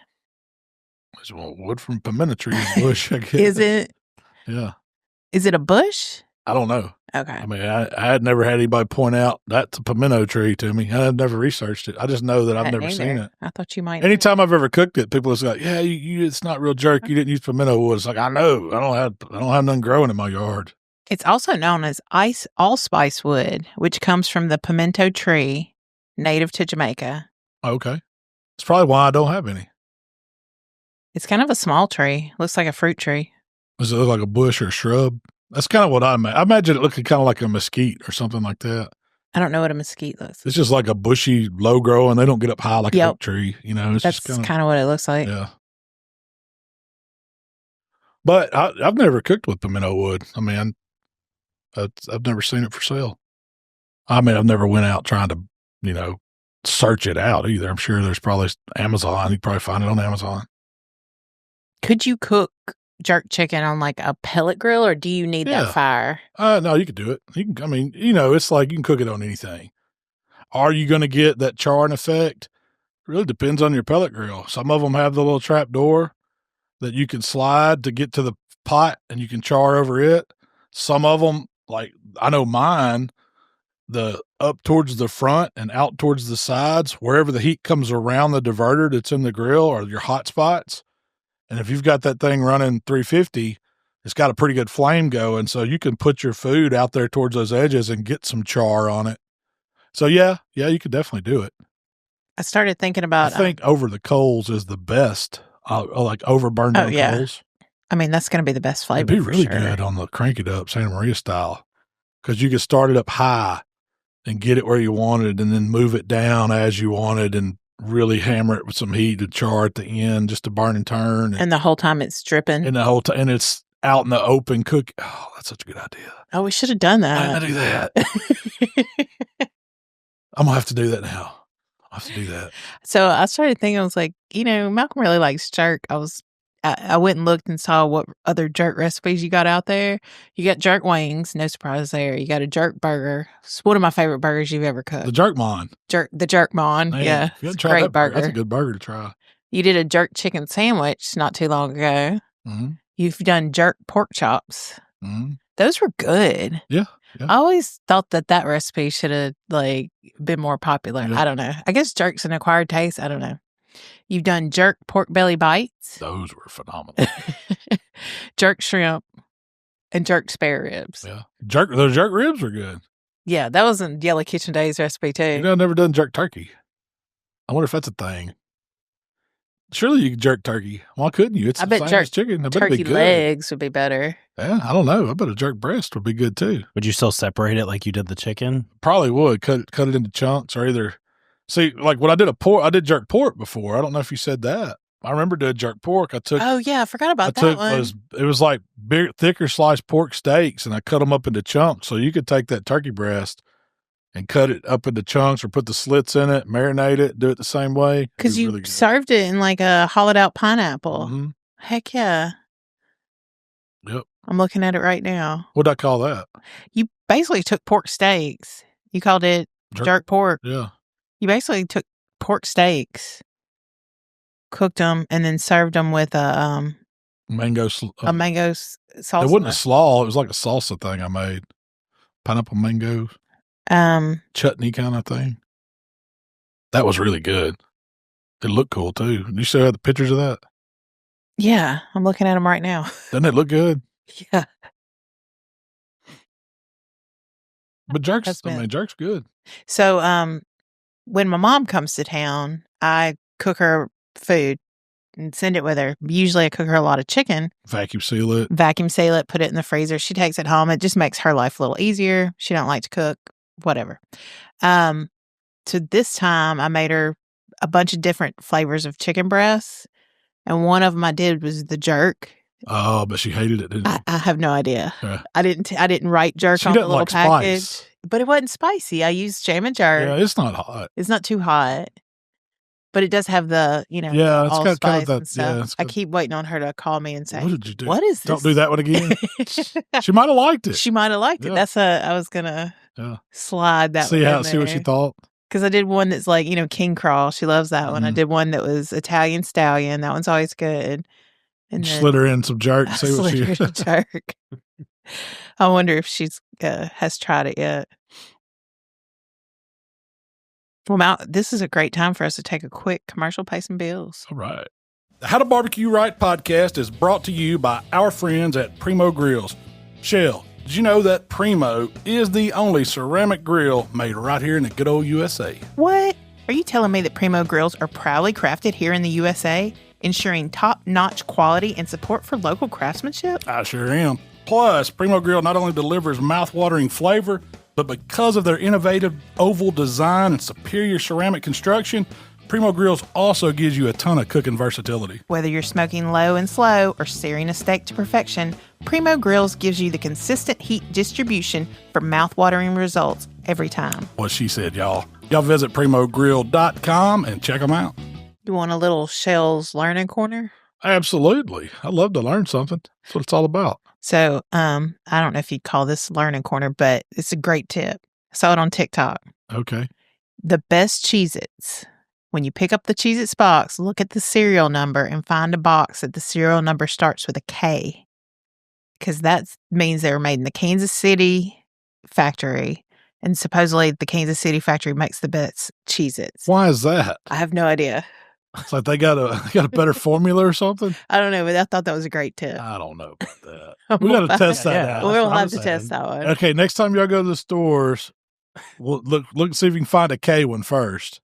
It's wood from pimento tree bush, I guess. Is it? Yeah. Is it a bush? I don't know. Okay. I mean, I had never had anybody point out that's a pimento tree to me. I had never researched it. I just know that I've never seen it. I thought you might. Anytime I've ever cooked it, people are like, yeah, it's not real jerk. You didn't use pimento wood. It's like, I know. I don't have none growing in my yard. It's also known as allspice wood, which comes from the pimento tree native to Jamaica. Okay. That's probably why I don't have any. It's kind of a small tree. Looks like a fruit tree. Does it look like a bush or a shrub? That's kind of what I imagine. I imagine it looking kind of like a mesquite or something like that. I don't know what a mesquite looks like. It's just like a bushy, low grow, and they don't get up high like a oak tree. It's that's just kind of what it looks like. Yeah. But I've never cooked with pimento wood. I mean, I've never seen it for sale. I mean, I've never went out trying to, search it out either. I'm sure there's probably Amazon. You can probably find it on Amazon. Could you cook jerk chicken on like a pellet grill, or do you need that fire? No, you could do it. It's like you can cook it on anything. Are you going to get that charring effect? It really depends on your pellet grill. Some of them have the little trap door that you can slide to get to the pot and you can char over it. Some of them, like I know mine, the up towards the front and out towards the sides, wherever the heat comes around the diverter that's in the grill or your hot spots. And if you've got that thing running 350, it's got a pretty good flame going. So you can put your food out there towards those edges and get some char on it. So yeah, you could definitely do it. I started thinking about... I think over the coals is the best, like over burned down coals. I mean, that's going to be the best flavor. It'd be really good on the crank it up Santa Maria style, because you could start it up high and get it where you wanted and then move it down as you wanted and really hammer it with some heat to char at the end just to burn and turn. And the whole time it's dripping. And the whole time, and it's out in the open cook. Oh, that's such a good idea. Oh, we should have done that. I do that. I'm going to have to do that now. I'll have to do that. So I started thinking, I was like, Malcom really likes jerk. I went and looked and saw what other jerk recipes you got out there. You got jerk wings, no surprise there. You got a jerk burger. It's one of my favorite burgers you've ever cooked. The Jerkmon. The Jerkmon, yeah. It's a great burger. That's a good burger to try. You did a jerk chicken sandwich not too long ago. Mm-hmm. You've done jerk pork chops. Mm-hmm. Those were good. Yeah. I always thought that recipe should have been more popular. Yeah. I don't know. I guess jerk's an acquired taste. I don't know. You've done jerk pork belly bites. Those were phenomenal. Jerk shrimp and jerk spare ribs. Yeah. Those jerk ribs were good. Yeah, that was in Yellow Kitchen Days recipe too. I've never done jerk turkey. I wonder if that's a thing. Surely you can jerk turkey. Why couldn't you? It's I bet jerk chicken. I bet turkey legs would be better. Yeah, I don't know. I bet a jerk breast would be good too. Would you still separate it like you did the chicken? Probably would. Cut it into chunks, or either. See, like when I did jerk pork before. I don't know if you said that. I remember doing jerk pork. Oh yeah, I forgot about that one. It was like big, thicker sliced pork steaks, and I cut them up into chunks. So you could take that turkey breast and cut it up into chunks, or put the slits in it, marinate it, do it the same way. Because you really served it in like a hollowed out pineapple. Mm-hmm. Heck yeah. Yep. I'm looking at it right now. What'd I call that? You basically took pork steaks. You called it jerk pork. Yeah. You basically took pork steaks, cooked them, and then served them with a mango salsa. It wasn't a slaw. It was like a salsa thing I made. Pineapple mango. Chutney kind of thing. That was really good. It looked cool too. You still have the pictures of that? Yeah, I'm looking at them right now. Doesn't it look good? Yeah. But jerk's good. So, when my mom comes to town, I cook her food and send it with her. Usually I cook her a lot of chicken. Vacuum seal it, put it in the freezer. She takes it home. It just makes her life a little easier. She don't like to cook, whatever. So this time I made her a bunch of different flavors of chicken breasts. And one of them I did was the jerk. Oh, but she hated it, didn't she? I have no idea. Yeah. I didn't write jerk on the little package. Spice. But it wasn't spicy. I used jam and jerk. Yeah, it's not hot. It's not too hot. But it does have the, it's allspice kind of that, and stuff. Yeah, I keep waiting on her to call me and say, what did you do? What is this? Don't do that one again. She might have liked it. She might have liked it. I was going to slide that see what she thought. Because I did one that's like, King Crawl. She loves that one. I did one that was Italian Stallion. That one's always good. And then slid her in some jerk. See what she jerk. I wonder if she's has tried it yet. Well, this is a great time for us to take a quick commercial, pay some bills. All right. The How to Barbecue Right podcast is brought to you by our friends at Primo Grills. Shell, did you know that Primo is the only ceramic grill made right here in the good old USA? What? Are you telling me that Primo Grills are proudly crafted here in the USA, ensuring top-notch quality and support for local craftsmanship? I sure am. Plus, Primo Grill not only delivers mouth-watering flavor, but because of their innovative oval design and superior ceramic construction, Primo Grills also gives you a ton of cooking versatility. Whether you're smoking low and slow or searing a steak to perfection, Primo Grills gives you the consistent heat distribution for mouth-watering results every time. What she said, y'all. Y'all visit PrimoGrill.com and check them out. You want a little Shell's Learning Corner? Absolutely. I love to learn something. That's what it's all about. So, I don't know if you'd call this learning corner, but it's a great tip. I saw it on TikTok. Okay. The best Cheez-Its. When you pick up the Cheez-Its box, look at the serial number and find a box that the serial number starts with a K. Because that means they were made in the Kansas City factory. And supposedly the Kansas City factory makes the best Cheez-Its. Why is that? I have no idea. It's like they got a better formula or something? I don't know, but I thought that was a great tip. I don't know about that. We got to test that out. We'll have to test that one. Okay, next time y'all go to the stores, we'll look see if you can find a K one first.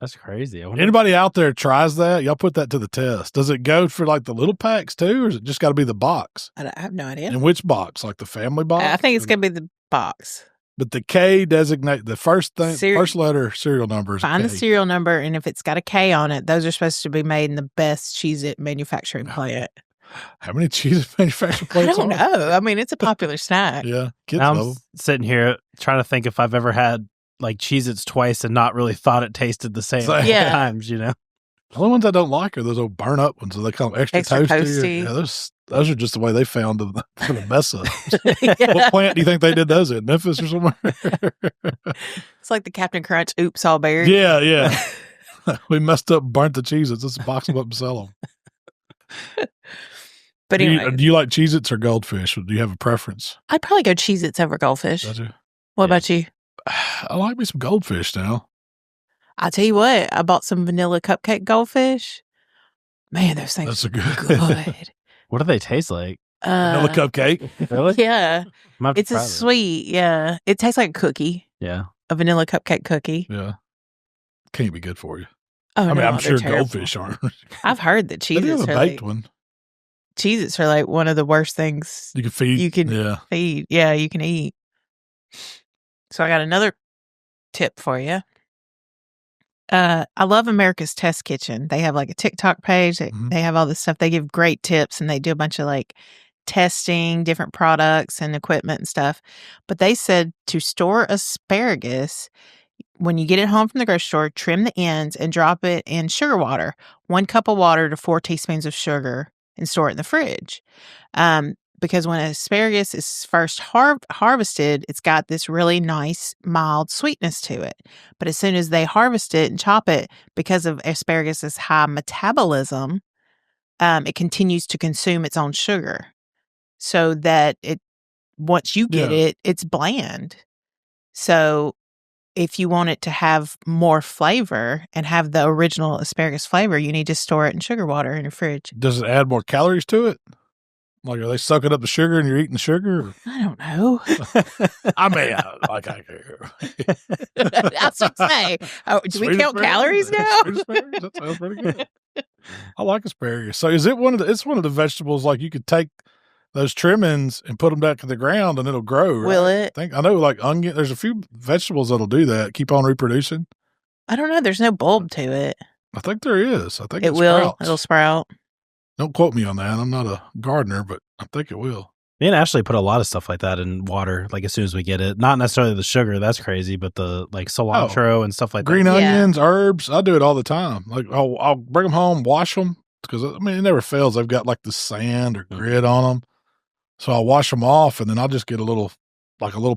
That's crazy. Anybody out there tries that? Y'all put that to the test. Does it go for like the little packs too, or is it just got to be the box? I have no idea. And which box? Like the family box? I think it's going to be the box. But the K designate the first letter serial number. Find the serial number, and if it's got a K on it, those are supposed to be made in the best Cheez-It manufacturing plant. How many Cheez-It manufacturing plants? I don't know. I mean, it's a popular snack. Yeah, kids now love I'm them. sitting here trying to think if I've ever had like Cheez-Its twice and not really thought it tasted the same times, you know? The only ones I don't like are those old burn up ones. So they call them extra toasty. Yeah, those are just the way they found them for the mess up. Yeah. What plant do you think they did those in? Memphis or somewhere? It's like the Captain Crunch oops all berry. Yeah. We messed up, burnt the Cheez-Its. Let's box them up and sell them. But anyway. Do you like Cheez-Its or Goldfish? Do you have a preference? I'd probably go Cheez-Its over Goldfish. Does you? What about you? I like me some Goldfish now. I'll tell you what, I bought some vanilla cupcake Goldfish. Man, those things are good. What do they taste like? Vanilla cupcake. Really? Yeah. It's a sweet, yeah. It tastes like a cookie. Yeah. A vanilla cupcake cookie. Yeah. Can't be good for you. Oh, no, I'm sure terrible. Goldfish aren't. I've heard that They do have Cheez-Its a are baked like, one. Cheez-Its are like one of the worst things You can feed. you can feed. Yeah, you can eat. So I got another tip for you. I love America's Test Kitchen. They have like a TikTok page. They have all this stuff. They give great tips and they do a bunch of like testing different products and equipment and stuff. But they said to store asparagus, when you get it home from the grocery store, trim the ends and drop it in sugar water. 1 cup of water to 4 teaspoons of sugar and store it in the fridge. Because when asparagus is first harvested, it's got this really nice, mild sweetness to it. But as soon as they harvest it and chop it, because of asparagus' high metabolism, it continues to consume its own sugar. So that once you get it, it's bland. So if you want it to have more flavor and have the original asparagus flavor, you need to store it in sugar water in your fridge. Does it add more calories to it? Like, are they sucking up the sugar and you're eating the sugar? I don't know. I mean, I care. That's what I'm saying. Oh, do we count calories now? That sounds pretty good. I like asparagus. So is it it's one of the vegetables, like you could take those trimmings and put them back to the ground and it'll grow, right? Will it? I know like onion, there's a few vegetables that'll do that, keep on reproducing. I don't know. There's no bulb to it. I think there is. I think it will. Sprouts. It'll sprout. Don't quote me on that. I'm not a gardener, but I think it will. Me and Ashley put a lot of stuff like that in water, like as soon as we get it. Not necessarily the sugar, that's crazy, but the like cilantro and stuff like green that. onions, herbs. I do it all the time. Like I'll bring them home, wash them because I mean it never fails. They've got like the sand or grit on them, so I'll wash them off, and then I'll just get a little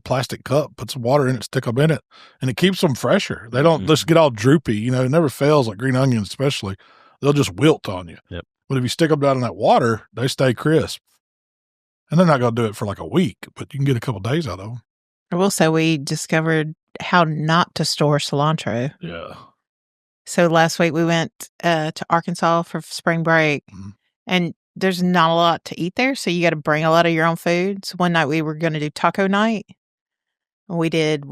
plastic cup, put some water in it, stick them in it, and it keeps them fresher. They don't just get all droopy. You know, it never fails. Like green onions, especially, they'll just wilt on you. Yep. But if you stick them down in that water, they stay crisp. And they're not going to do it for like a week, but you can get a couple days out of them. I will say we discovered how not to store cilantro. Yeah. So last week we went to Arkansas for spring break, and there's not a lot to eat there, so you got to bring a lot of your own food. So one night we were going to do taco night. We did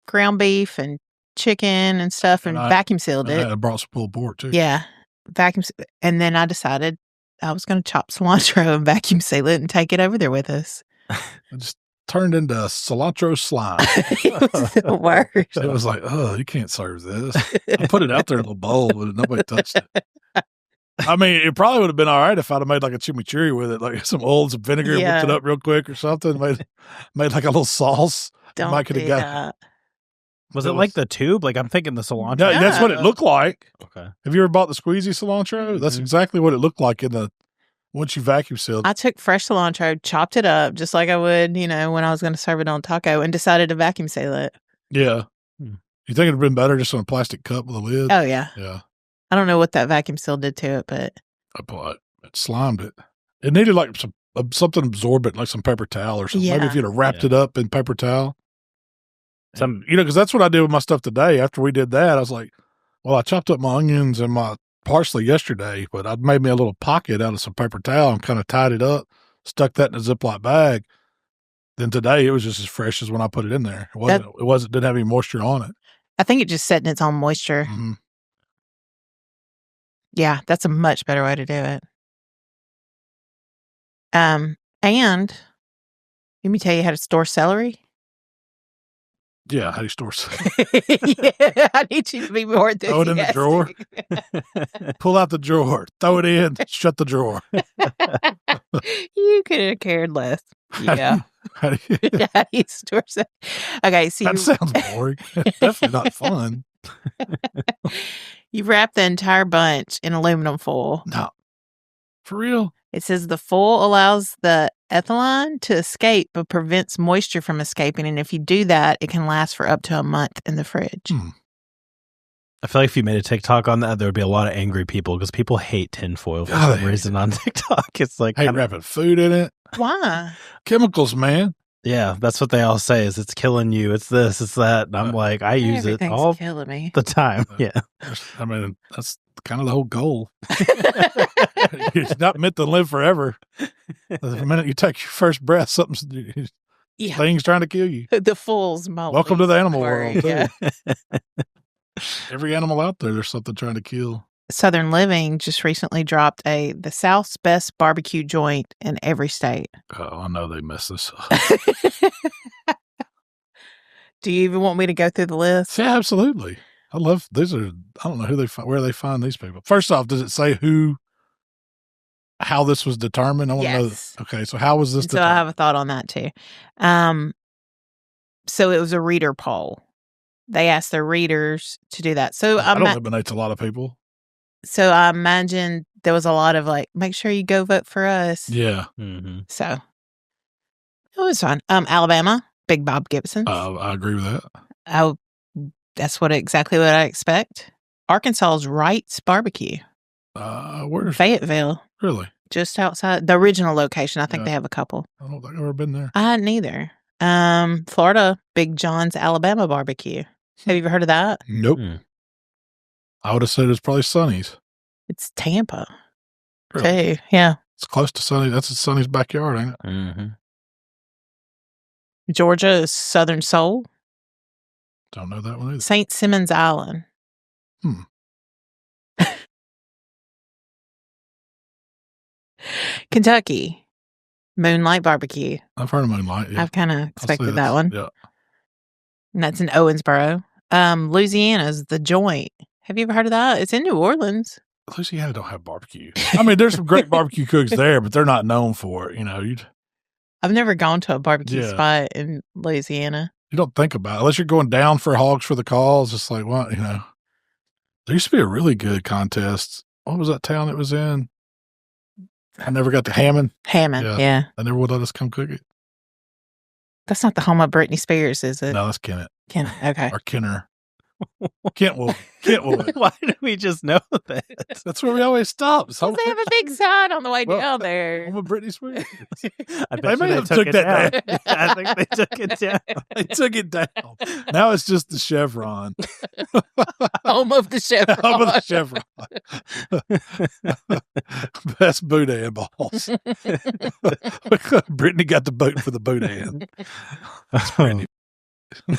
ground beef and chicken and stuff, and vacuum sealed it. I brought some pulled pork too. Yeah. And then I decided I was going to chop cilantro and vacuum seal it and take it over there with us. It just turned into cilantro slime. It was the worst. It was like, oh, you can't serve this. I put it out there in a little bowl, but nobody touched it. I mean, it probably would have been all right if I'd have made like a chimichurri with it, like some oil, some vinegar, whipped it up real quick or something. Made like a little sauce. Don't do that. Was it like the tube? Like I'm thinking the cilantro. No, that's what it looked like. Okay. Have you ever bought the squeezy cilantro? That's exactly what it looked like once you vacuum sealed. I took fresh cilantro, chopped it up just like I would, when I was going to serve it on taco, and decided to vacuum seal it. Yeah. You think it'd have been better just on a plastic cup with a lid? Oh, yeah. Yeah. I don't know what that vacuum seal did to it, but It slimed it. It needed like something absorbent, like some paper towel or something. Maybe if you'd have wrapped it up in paper towel. Because that's what I did with my stuff today. After we did that, I was like, well, I chopped up my onions and my parsley yesterday, but I made me a little pocket out of some paper towel and kind of tied it up, stuck that in a Ziploc bag. Then today it was just as fresh as when I put it in there. It didn't have any moisture on it. I think it just set in its own moisture. Mm-hmm. Yeah, that's a much better way to do it. And let me tell you how to store celery. Yeah, how do you store celery? Yeah, I need you to be more enthusiastic. Throw it in the drawer. Pull out the drawer. Throw it in. Shut the drawer. You could have cared less. Yeah. How do you store celery? Okay, so that sounds boring. Definitely not fun. You wrap the entire bunch in aluminum foil. No. For real? It says the foil allows the ethylene to escape but prevents moisture from escaping. And if you do that, it can last for up to a month in the fridge. I feel like if you made a TikTok on that, there would be a lot of angry people because people hate tinfoil for some reason on TikTok. It's like hate wrapping food in it. Why? Chemicals, man. Yeah, that's what they all say is it's killing you. It's this, it's that. And I'm like, I use it all killing me. the time. Yeah. I mean, that's kind of the whole goal. You're not meant to live forever. The minute you take your first breath, thing's trying to kill you. The fool's mouth. Welcome to the animal world. Yeah. Every animal out there's something trying to kill. Southern Living just recently dropped the South's best barbecue joint in every state. Oh, I know they messed this up. Do you even want me to go through the list? Yeah, absolutely. I love these. I don't know where they find these people. First off, does it say how this was determined? I want to know. Okay, so how was this determined? So I have a thought on that too. So it was a reader poll. They asked their readers to do that. So I don't eliminate a lot of people. So I imagine there was a lot of make sure you go vote for us. Yeah. Mm-hmm. So it was fun. Alabama, Big Bob Gibson's. I agree with that. That's exactly what I expect. Arkansas's Wright's Barbecue. Where's Fayetteville? Really? Just outside the original location. I think they have a couple. I don't think I've ever been there. I hadn't either. Florida, Big John's Alabama Barbecue. Have you ever heard of that? Nope. I would have said it's probably Sonny's. It's Tampa. Really? Too. Yeah. It's close to Sonny. That's Sonny's backyard, ain't it? Mm-hmm. Georgia is Southern Soul. Don't know that one either. St. Simon's Island. Kentucky, Moonlight Barbecue. I've heard of Moonlight. Yeah. I've kind of expected that one. Yeah. And that's in Owensboro. Louisiana's The Joint. Have you ever heard of that? It's in New Orleans. Louisiana don't have barbecue. I mean, there's some great barbecue cooks there, but they're not known for it. I've never gone to a barbecue spot in Louisiana. You don't think about it. Unless you're going down for Hogs for the Cause. It's like, what, There used to be a really good contest. What was that town it was in? I never got to Hammond. Hammond, yeah. They never would let us come cook it. That's not the home of Britney Spears, is it? No, that's Kennett. Kennett, okay. Or Kenner. Kentwood. Why do we just know that? That's where we always stop. So they have a big sign on the way down there. Home of Britney Spears. They may have took that down. I think they took it down. They took it down. Now it's just the chevron. Home of the chevron. Home of the chevron. Best boudin balls. Brittany got the boot for the boudin. That's Brittany.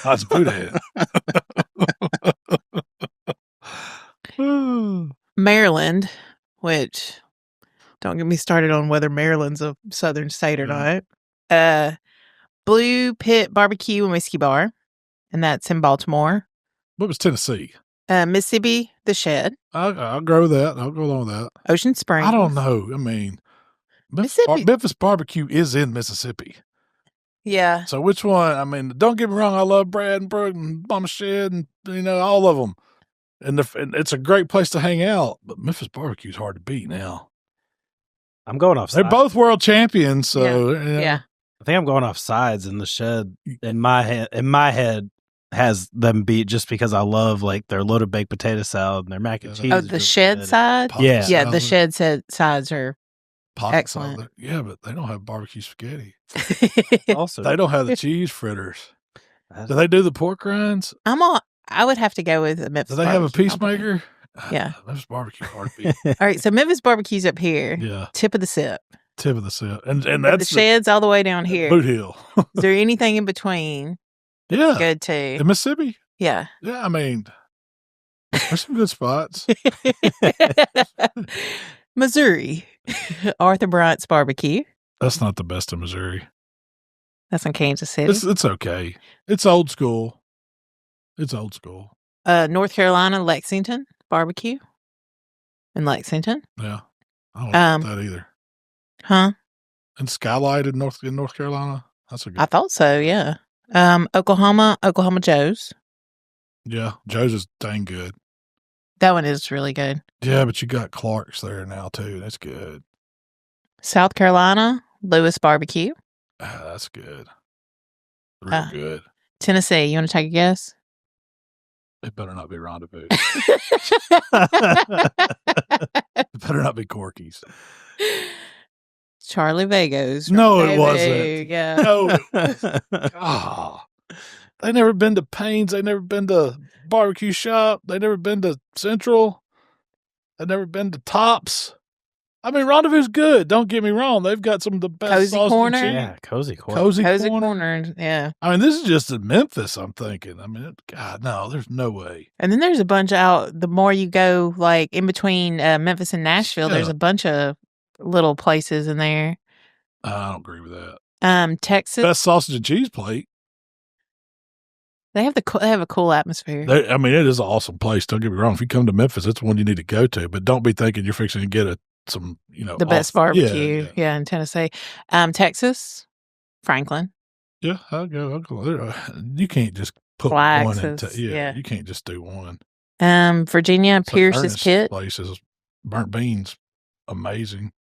That's boudin. Maryland, which don't get me started on whether Maryland's a southern state or not. Blue Pit Barbecue and Whiskey Bar, and that's in Baltimore. What was Tennessee? Mississippi, The Shed. I'll go with that. I'll go along with that. Ocean Springs. I don't know. I mean, Memphis Barbecue is in Mississippi. Yeah. So which one? I mean, don't get me wrong. I love Brad and Brooke and Mama Shed and, all of them. And it's a great place to hang out. But Memphis barbecue is hard to beat now. I'm going off. They're both world champions. So, Yeah. I think I'm going off sides, and the Shed in my head has them beat just because I love like their loaded baked potato salad and their mac and cheese. Oh, the Shed side? Yeah. Yeah, the Shed sides are excellent. Salad. Yeah, but they don't have barbecue spaghetti. Also, They don't have the cheese fritters. Do they do the pork rinds? I would have to go with the Memphis. Do they have a barbecue. peacemaker? Yeah. Memphis barbecue hard to beat. All right, so Memphis barbecue's up here. Yeah. Tip of the sip. Tip of the sip. And The that's Shed's all the way down here. Boot Hill. Is there anything in between? Yeah. Good too. In Mississippi? Yeah. Yeah, I mean, there's some good spots. Missouri. Arthur Bryant's barbecue. That's not the best in Missouri. That's in Kansas City. It's okay. It's old school. North Carolina, Lexington barbecue. In Lexington. Yeah. I don't like that either. Huh? And Skylight in North Carolina. That's a good. I thought so, yeah. Oklahoma Joe's. Yeah, Joe's is dang good. That one is really good. Yeah, but you got Clark's there now too. That's good. South Carolina, Lewis barbecue. That's good. Real good. Tennessee, you want to take a guess? It better not be Rendezvous. It better not be Corky's. Charlie Vego's. No, it Rendezvous, wasn't. Yeah. No. Oh, they never been to Payne's. They never been to Barbecue Shop. They never been to Central. They never been to Tops. I mean, Rendezvous good. Don't get me wrong. They've got some of the best Cozy sausage Corner? chicken. Yeah, Cozy Corner. Cozy Cozy Corner. Corner. Yeah. I mean, this is just in Memphis, I'm thinking. I mean, God, no, there's no way. And then there's a bunch out. The more you go, like in between Memphis and Nashville, there's Yeah. a bunch of little places in there. I don't agree with that. Texas, Best sausage and cheese plate. they have a cool atmosphere. I mean, it is an awesome place. Don't get me wrong. If you come to Memphis, it's one you need to go to. But don't be thinking you're fixing to get some, the best barbecue, yeah, in Tennessee. Texas, Franklin. Yeah, I'll go. You can't just put Flax one into. is- Yeah, yeah. you can't just do one. Virginia, It's like Pierce's Ernest's Pit. places, burnt beans, amazing.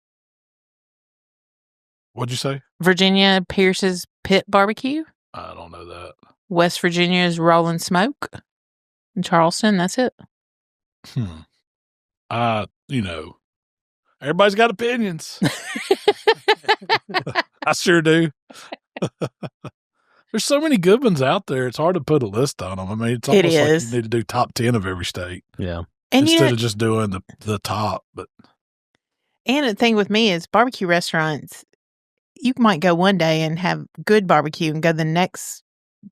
What'd you say? Virginia, Pierce's Pit Barbecue. I don't know that. West Virginia's Rollin' Smoke. In Charleston, that's it. Everybody's got opinions. I sure do. There's so many good ones out there. It's hard to put a list on them. I mean, it's almost like is. you need to do top 10 of every state Yeah. And instead of just doing the top. But and the thing with me is barbecue restaurants, you might go one day and have good barbecue and go the next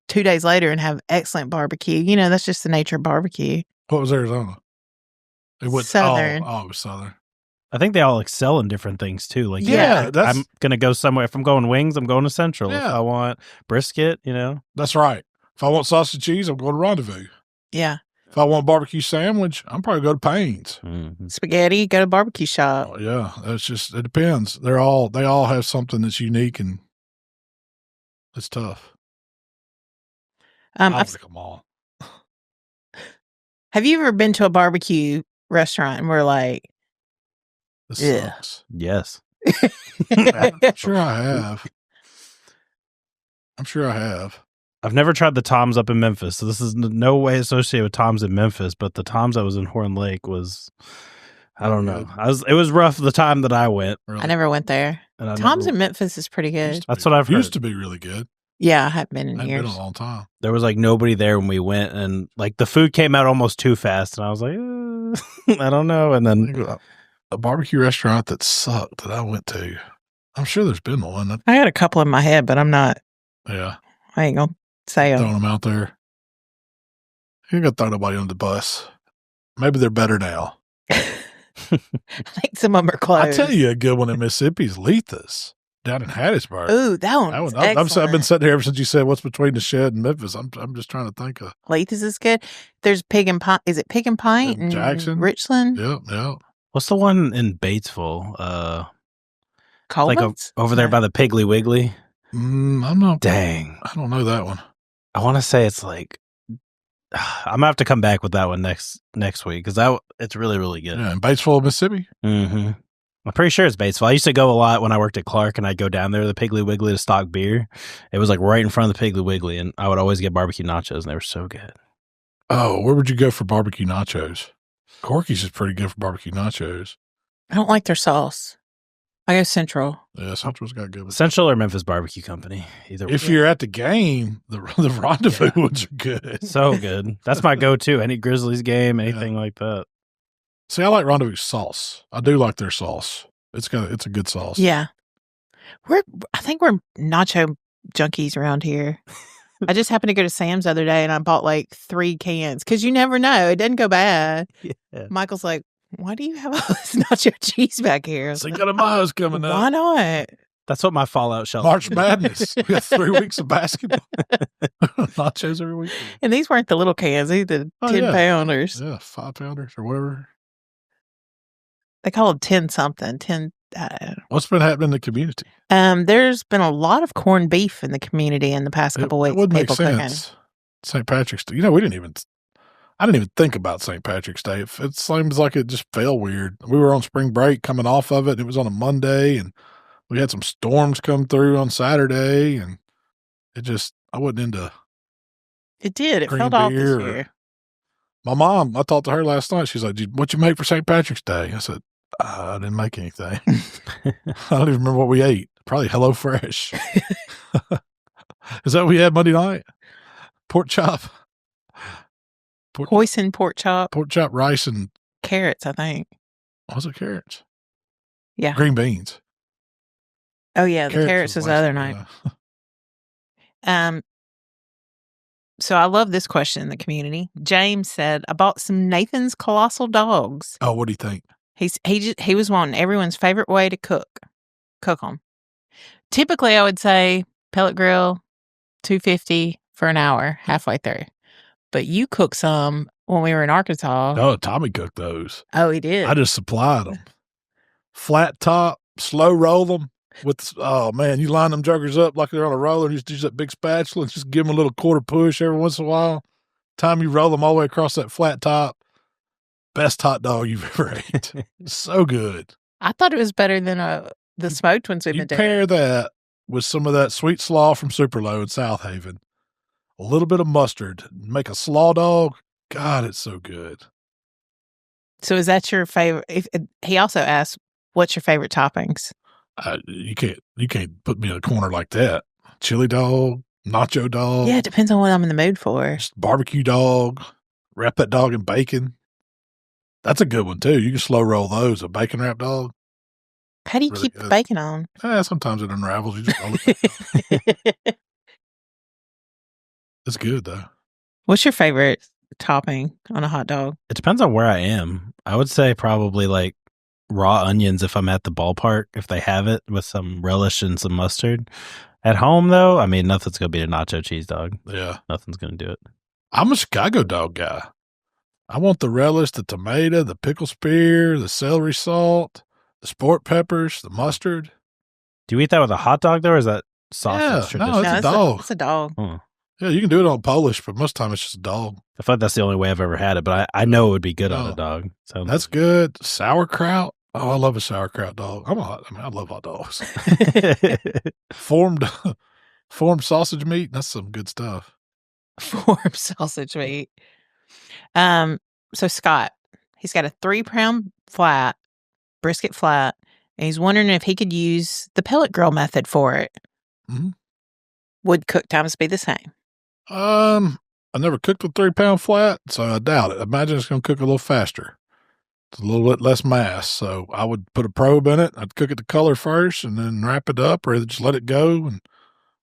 2 days later and have excellent barbecue. That's just the nature of barbecue. what was Arizona? It was Southern. Oh, it was Southern. I think they all excel in different things too. Like, Yeah, I'm gonna go somewhere. If I'm going wings, I'm going to Central. If Yeah. I want brisket, That's right. If I want sausage cheese, I'm going to Rendezvous. Yeah. If I want a barbecue sandwich, I'm probably going to Payne's. Mhm. Spaghetti, go to barbecue shop. Oh, yeah, it depends. They all have something that's unique and it's tough. I like them all. Have you ever been to a barbecue restaurant and we're like, This Yeah. sucks. Yes. I'm sure I have. I've never tried the Tom's up in Memphis, so this is no way associated with Tom's in Memphis. But the Tom's that was in Horn Lake was, I don't know. It was rough the time that I went. Really. I never went there. And I Tom's never- in Memphis is pretty good. That's what I've heard. Used to be really good. Yeah, I haven't been in I've years. been a long time. There was like nobody there when we went, and like the food came out almost too fast, and I was like, I don't know. And then A barbecue restaurant that sucked that I went to. I'm sure there's been one. I got a couple in my head, but I ain't going to say Throwing them. them out there. You ain't gonna throw nobody on the bus. Maybe they're better now. I think some of them are closed. I tell you, a good one in Mississippi is Letha's down in Hattiesburg. Ooh, that one's I've been excellent. sitting here ever since you said what's between the Shed and Memphis. I'm just trying to think of. Letha's is good. There's Pig and Pint. Is it Pig and Pint in Jackson? Richland? Yeah. what's the one in Batesville? Like Coleman's? over there by the Piggly Wiggly. I'm not. Dang. I don't know that one. I want to say it's like, I'm going to have to come back with that one next week because it's really, really good. Yeah, in Batesville, Mississippi? Mm-hmm. I'm pretty sure it's Batesville. I used to go a lot when I worked at Clark, and I'd go down there to the Piggly Wiggly to stock beer. It was like right in front of the Piggly Wiggly, and I would always get barbecue nachos, and they were so good. Oh, where would you go for barbecue nachos? Corky's is pretty good for barbecue nachos. I don't like their sauce. I go Central. Yeah, Central's got good. Central or Memphis Barbecue Company. Either if you're at the game, the Rendezvous ones are good. So good. That's my go-to. Any Grizzlies game, anything like that. See, I like Rendezvous sauce. I do like their sauce. It's a good sauce. Yeah. I think we're nacho junkies around here. I just happened to go to Sam's the other day and I bought like 3 cans because you never know. It doesn't go bad. Yeah. Michael's like, why do you have all this nacho cheese back here? Cinco de Mayo's coming up. Why not? That's what my Fallout shelf March Madness. We got 3 weeks of basketball. Nachos every week. And these weren't the little cans. These are the 10-pounders. Yeah, 5-pounders or whatever. They call them 10-something. 10. What's been happening in the community? There's been a lot of corned beef in the community in the past couple weeks. It would make sense. St. Patrick's Day. I didn't even think about St. Patrick's Day. It seems like it just felt weird. We were on spring break coming off of it. And it was on a Monday, and we had some storms come through on Saturday, and I wasn't into. It did. It felt off this year. My mom, I talked to her last night. She's like, "What'd you make for St. Patrick's Day?" I said, "I didn't make anything." I don't even remember what we ate. Probably HelloFresh. Is that what we had Monday night? Pork chop. Hoisin pork chop. Pork chop, rice, and carrots, I think. Was it carrots? Yeah. Green beans. Oh, yeah. The carrots was the other night. So I love this question in the community. James said, I bought some Nathan's Colossal dogs. Oh, what do you think? He was wanting everyone's favorite way to cook them. Typically, I would say Pellet Grill, $250 for an hour, halfway through. But you cooked some when we were in Arkansas. Oh, Tommy cooked those. Oh, he did. I just supplied them. Flat top, slow roll them. You line them juggers up like they're on a roller. You just use that big spatula and just give them a little quarter push every once in a while. Time you roll them all the way across that flat top. Best hot dog you've ever ate. So good. I thought it was better than the smoked ones we've been doing. Pair that with some of that sweet slaw from Superlow in South Haven. A little bit of mustard. Make a slaw dog. God, it's so good. So is that your favorite? He also asked, what's your favorite toppings? You can't put me in a corner like that. Chili dog, nacho dog. Yeah, it depends on what I'm in the mood for. Barbecue dog. Wrap that dog in bacon. That's a good one, too. You can slow roll those. A bacon wrap dog. How do you keep the bacon on? Sometimes it unravels. You just roll it. It's good, though. What's your favorite topping on a hot dog? It depends on where I am. I would say probably like raw onions if I'm at the ballpark, if they have it, with some relish and some mustard. At home, though, I mean, nothing's going to beat a nacho cheese dog. Yeah. Nothing's going to do it. I'm a Chicago dog guy. I want the relish, the tomato, the pickle spear, the celery salt, the sport peppers, the mustard. Do you eat that with a hot dog, though, or is that sausage? No, it's a dog. It's a dog. Huh. Yeah, you can do it on Polish, but most of the time it's just a dog. I feel like that's the only way I've ever had it, but I know it would be good on a dog. That's good. Sauerkraut. Oh, I love a sauerkraut dog. I love hot dogs. Formed sausage meat. That's some good stuff. Formed sausage meat. So Scott, he's got a 3-pound flat, brisket flat, and he's wondering if he could use the pellet grill method for it. Mm-hmm. Would cook times be the same? I never cooked a 3-pound flat, so I doubt it. I imagine it's going to cook a little faster. It's a little bit less mass, so I would put a probe in it. I'd cook it to color first and then wrap it up, or either just let it go and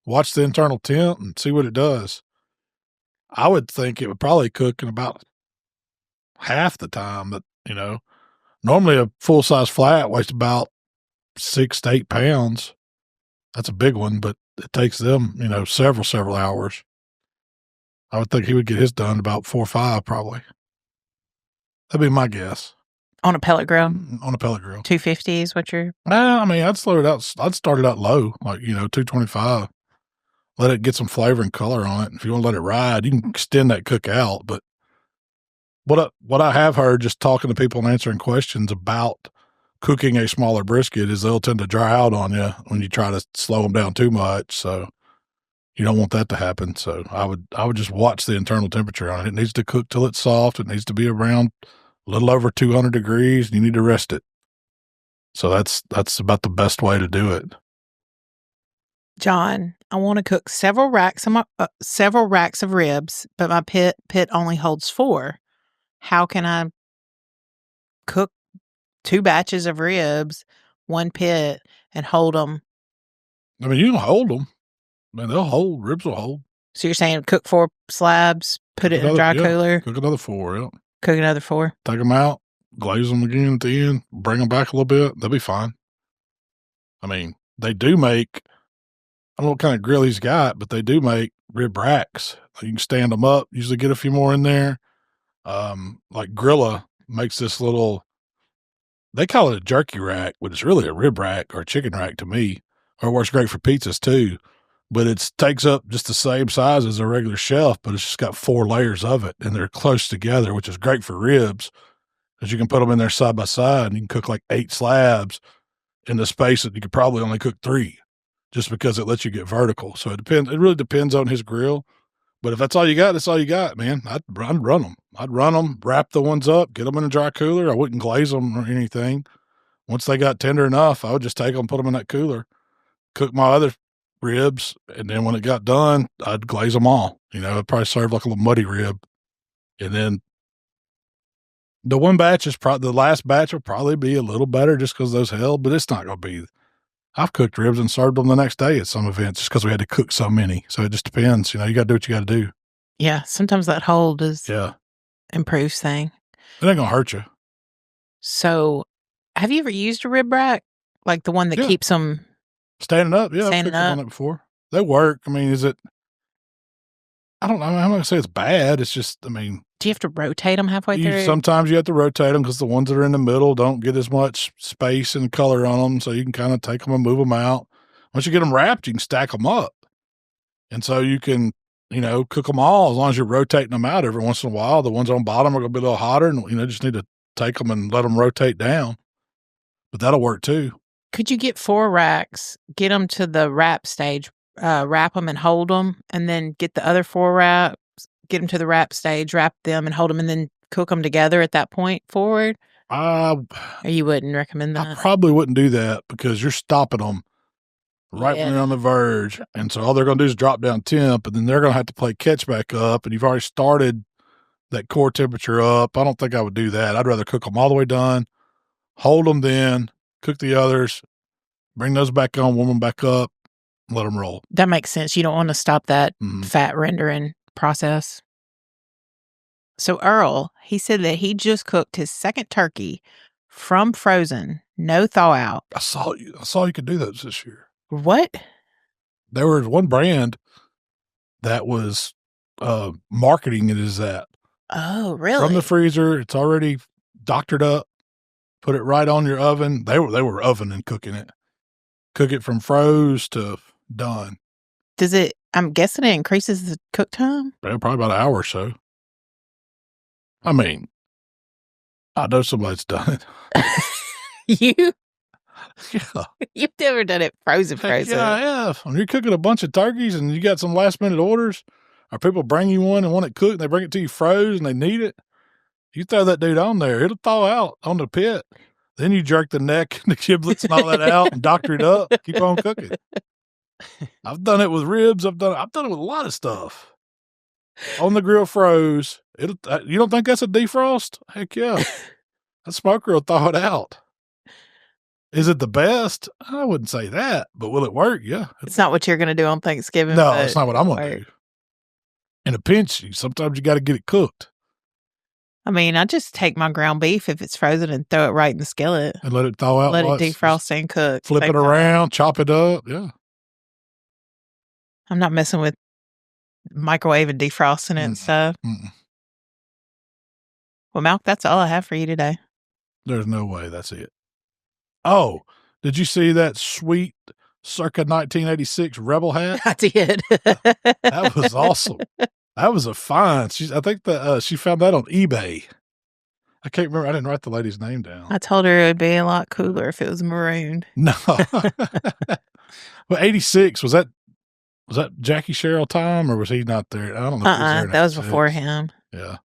watch the internal temp and see what it does. I would think it would probably cook in about half the time that, normally a full-size flat weighs about 6 to 8 pounds. That's a big one, but it takes them, several hours. I would think he would get his done about 4 or 5, probably. That'd be my guess. On a pellet grill? On a pellet grill. 250 is what you're... I'd slow it out. I'd start it out low, like, 225. let it get some flavor and color on it. If you want to let it ride, you can extend that cook out. But what I have heard just talking to people and answering questions about cooking a smaller brisket is they'll tend to dry out on you when you try to slow them down too much. So you don't want that to happen. So I would just watch the internal temperature on it. It needs to cook till it's soft. It needs to be around a little over 200 degrees, and you need to rest it. So that's about the best way to do it. John, I want to cook several racks of ribs, but my pit only holds 4. How can I cook 2 batches of ribs, 1 pit, and hold them? I mean, you can hold them. Man, they'll hold. Ribs will hold. So you're saying cook 4 slabs, put it in a dry cooler? Cook another 4, yeah. Cook another 4? Take them out, glaze them again at the end, bring them back a little bit. They'll be fine. I mean, they do make, I don't know what kind of grill he's got, but they do make rib racks. You can stand them up, usually get a few more in there. Like Grilla makes this little, they call it a jerky rack, but it's really a rib rack or a chicken rack to me, or it works great for pizzas too. But it takes up just the same size as a regular shelf, but it's just got 4 layers of it, and they're close together, which is great for ribs, because you can put them in there side by side, and you can cook like 8 slabs in the space that you could probably only cook 3, just because it lets you get vertical. So it depends. It really depends on his grill. But if that's all you got, that's all you got, man. I'd run them. I'd run them, wrap the ones up, get them in a dry cooler. I wouldn't glaze them or anything. Once they got tender enough, I would just take them, put them in that cooler, cook my other ribs, and then when it got done, I'd glaze them all. I'd probably serve like a little muddy rib. And then the one batch is probably, the last batch will probably be a little better just because those held, but it's not going to be. I've cooked ribs and served them the next day at some events just because we had to cook so many. So it just depends. You got to do what you got to do. Yeah. Sometimes that hold is improves thing. It ain't going to hurt you. So have you ever used a rib rack? Like the one that keeps them standing up? Yeah, standing I've cooked on it before. They work. I mean, is it, I don't know. I'm not going to say it's bad. It's just, I mean. Do you have to rotate them halfway through? Sometimes you have to rotate them because the ones that are in the middle don't get as much space and color on them. So you can kind of take them and move them out. Once you get them wrapped, you can stack them up. And so you can, cook them all as long as you're rotating them out every once in a while. The ones on bottom are going to be a little hotter and, just need to take them and let them rotate down. But that'll work too. Could you get 4 racks, get them to the wrap stage, wrap them and hold them, and then get the other 4 wraps, get them to the wrap stage, wrap them and hold them, and then cook them together at that point forward? Or you wouldn't recommend that? I probably wouldn't do that because you're stopping them right when they're on the verge. And so all they're going to do is drop down temp, and then they're going to have to play catch back up, and you've already started that core temperature up. I don't think I would do that. I'd rather cook them all the way done, hold them then, cook the others, bring those back on, warm them back up, let them roll. That makes sense. You don't want to stop that fat rendering process. So Earl, he said that he just cooked his second turkey from frozen, no thaw out. I saw you could do those this year. What? There was one brand that was marketing it as that. Oh, really? From the freezer, it's already doctored up. Put it right on your oven. They were oven and cooking it. Cook it from froze to done. Does it? I'm guessing it increases the cook time. Yeah, probably about an hour or so. I mean, I know somebody's done it. You? Yeah. You've never done it frozen. Yeah, I have. When you're cooking a bunch of turkeys and you got some last minute orders, or people bring you one and want it cooked and they bring it to you froze and they need it, you throw that dude on there, it'll thaw out on the pit. Then you jerk the neck and the giblets and all that out and doctor it up. Keep on cooking. I've done it with ribs. I've done it with a lot of stuff. On the grill froze. You don't think that's a defrost? Heck yeah. That smoker will thaw it out. Is it the best? I wouldn't say that, but will it work? Yeah. It's not what you're going to do on Thanksgiving. No, it's not what I'm going to do. In a pinch, sometimes you got to get it cooked. I mean, I just take my ground beef if it's frozen and throw it right in the skillet. And let it thaw out. Let it defrost and cook. Flip it around, chop it up. Yeah. I'm not messing with microwave and defrosting it and stuff. Well, Malc, that's all I have for you today. There's no way that's it. Oh, did you see that sweet circa 1986 Rebel hat. I did. That was awesome. That was a find. I think that she found that on eBay. I can't remember. I didn't write the lady's name down. I told her it would be a lot cooler if it was maroon. No. Well, 86, was that Jackie Sherrill time, or was he not there? I don't know. If he was there in that was 86. before him. Yeah.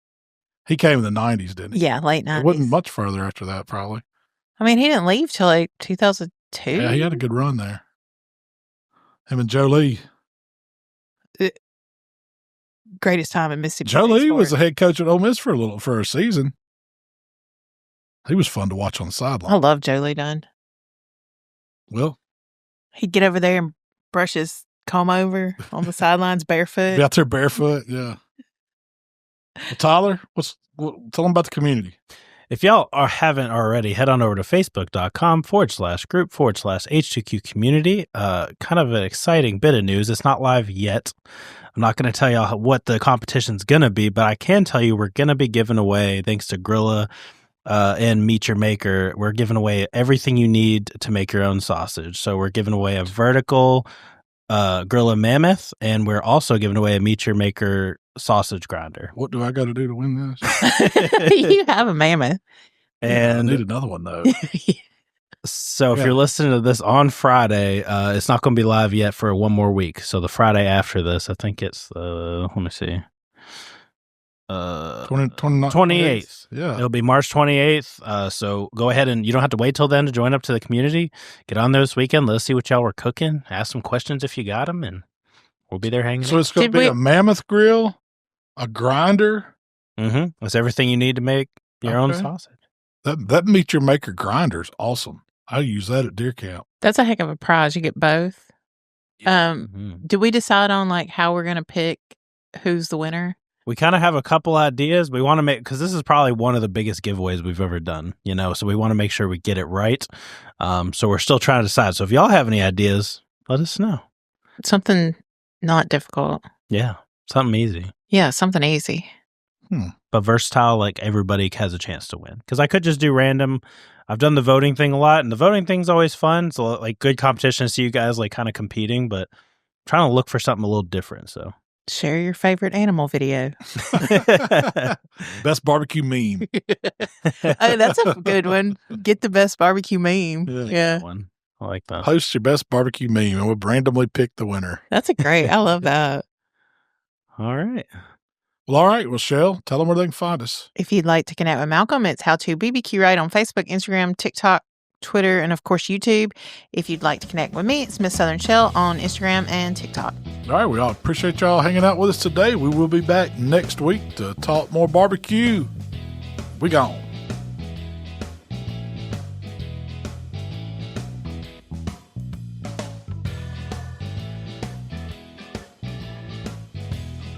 He came in the 90s, didn't he? Yeah, late 90s. It wasn't much further after that, probably. I mean, he didn't leave till like 2002. Yeah, he had a good run there. Him and Joe Lee. Greatest time in Mississippi. Joe Lee sport. was the head coach at Ole Miss for a season. He was fun to watch on the sideline. I love Joe Lee Dunn. Well, he'd get over there and brush his comb over on the sidelines barefoot. Be out there barefoot, yeah. Well, Tyler, tell them about the community. If y'all haven't already, head on over to facebook.com/group/H2Q community. Kind of an exciting bit of news. It's not live yet. I'm not going to tell y'all what the competition's going to be, but I can tell you we're going to be giving away, thanks to Grilla and Meet Your Maker, we're giving away everything you need to make your own sausage. So we're giving away a vertical Grilla Mammoth, and we're also giving away a Meet Your Maker sausage grinder. What do I got to do to win this? You have a mammoth. And I need another one, though. So if you're listening to this on Friday, it's not going to be live yet for one more week. So the Friday after this, I think it's, let me see. 28th. Yeah. It'll be March 28th. So go ahead and you don't have to wait till then to join up to the community. Get on there this weekend. Let's see what y'all were cooking. Ask some questions if you got them, and we'll be there hanging out. So it's going to be a mammoth grill, a grinder. Mm-hmm. That's everything you need to make your own sausage. That Meet Your Maker grinder is awesome. I use that at deer camp. That's a heck of a prize. You get both. Did we decide on like how we're going to pick who's the winner? We kind of have a couple ideas. We want to make, because this is probably one of the biggest giveaways we've ever done, so we want to make sure we get it right. So we're still trying to decide. So if y'all have any ideas, let us know. Something not difficult. Yeah. Something easy. Yeah. Something easy. But versatile, like everybody has a chance to win. Because I could just do random. I've done the voting thing a lot, and the voting thing's always fun. So like good competition to see you guys like kind of competing, but I'm trying to look for something a little different. So share your favorite animal video. Best barbecue meme. Oh, that's a good one. Get the best barbecue meme. Yeah. One. I like that. Post your best barbecue meme, and we'll randomly pick the winner. That's great. I love that. All right. Well, all right. Well, Shell, tell them where they can find us. If you'd like to connect with Malcom, it's HowToBBQRight on Facebook, Instagram, TikTok, Twitter, and of course, YouTube. If you'd like to connect with me, it's Miss Southern Shell on Instagram and TikTok. All right. We all appreciate y'all hanging out with us today. We will be back next week to talk more barbecue. We gone.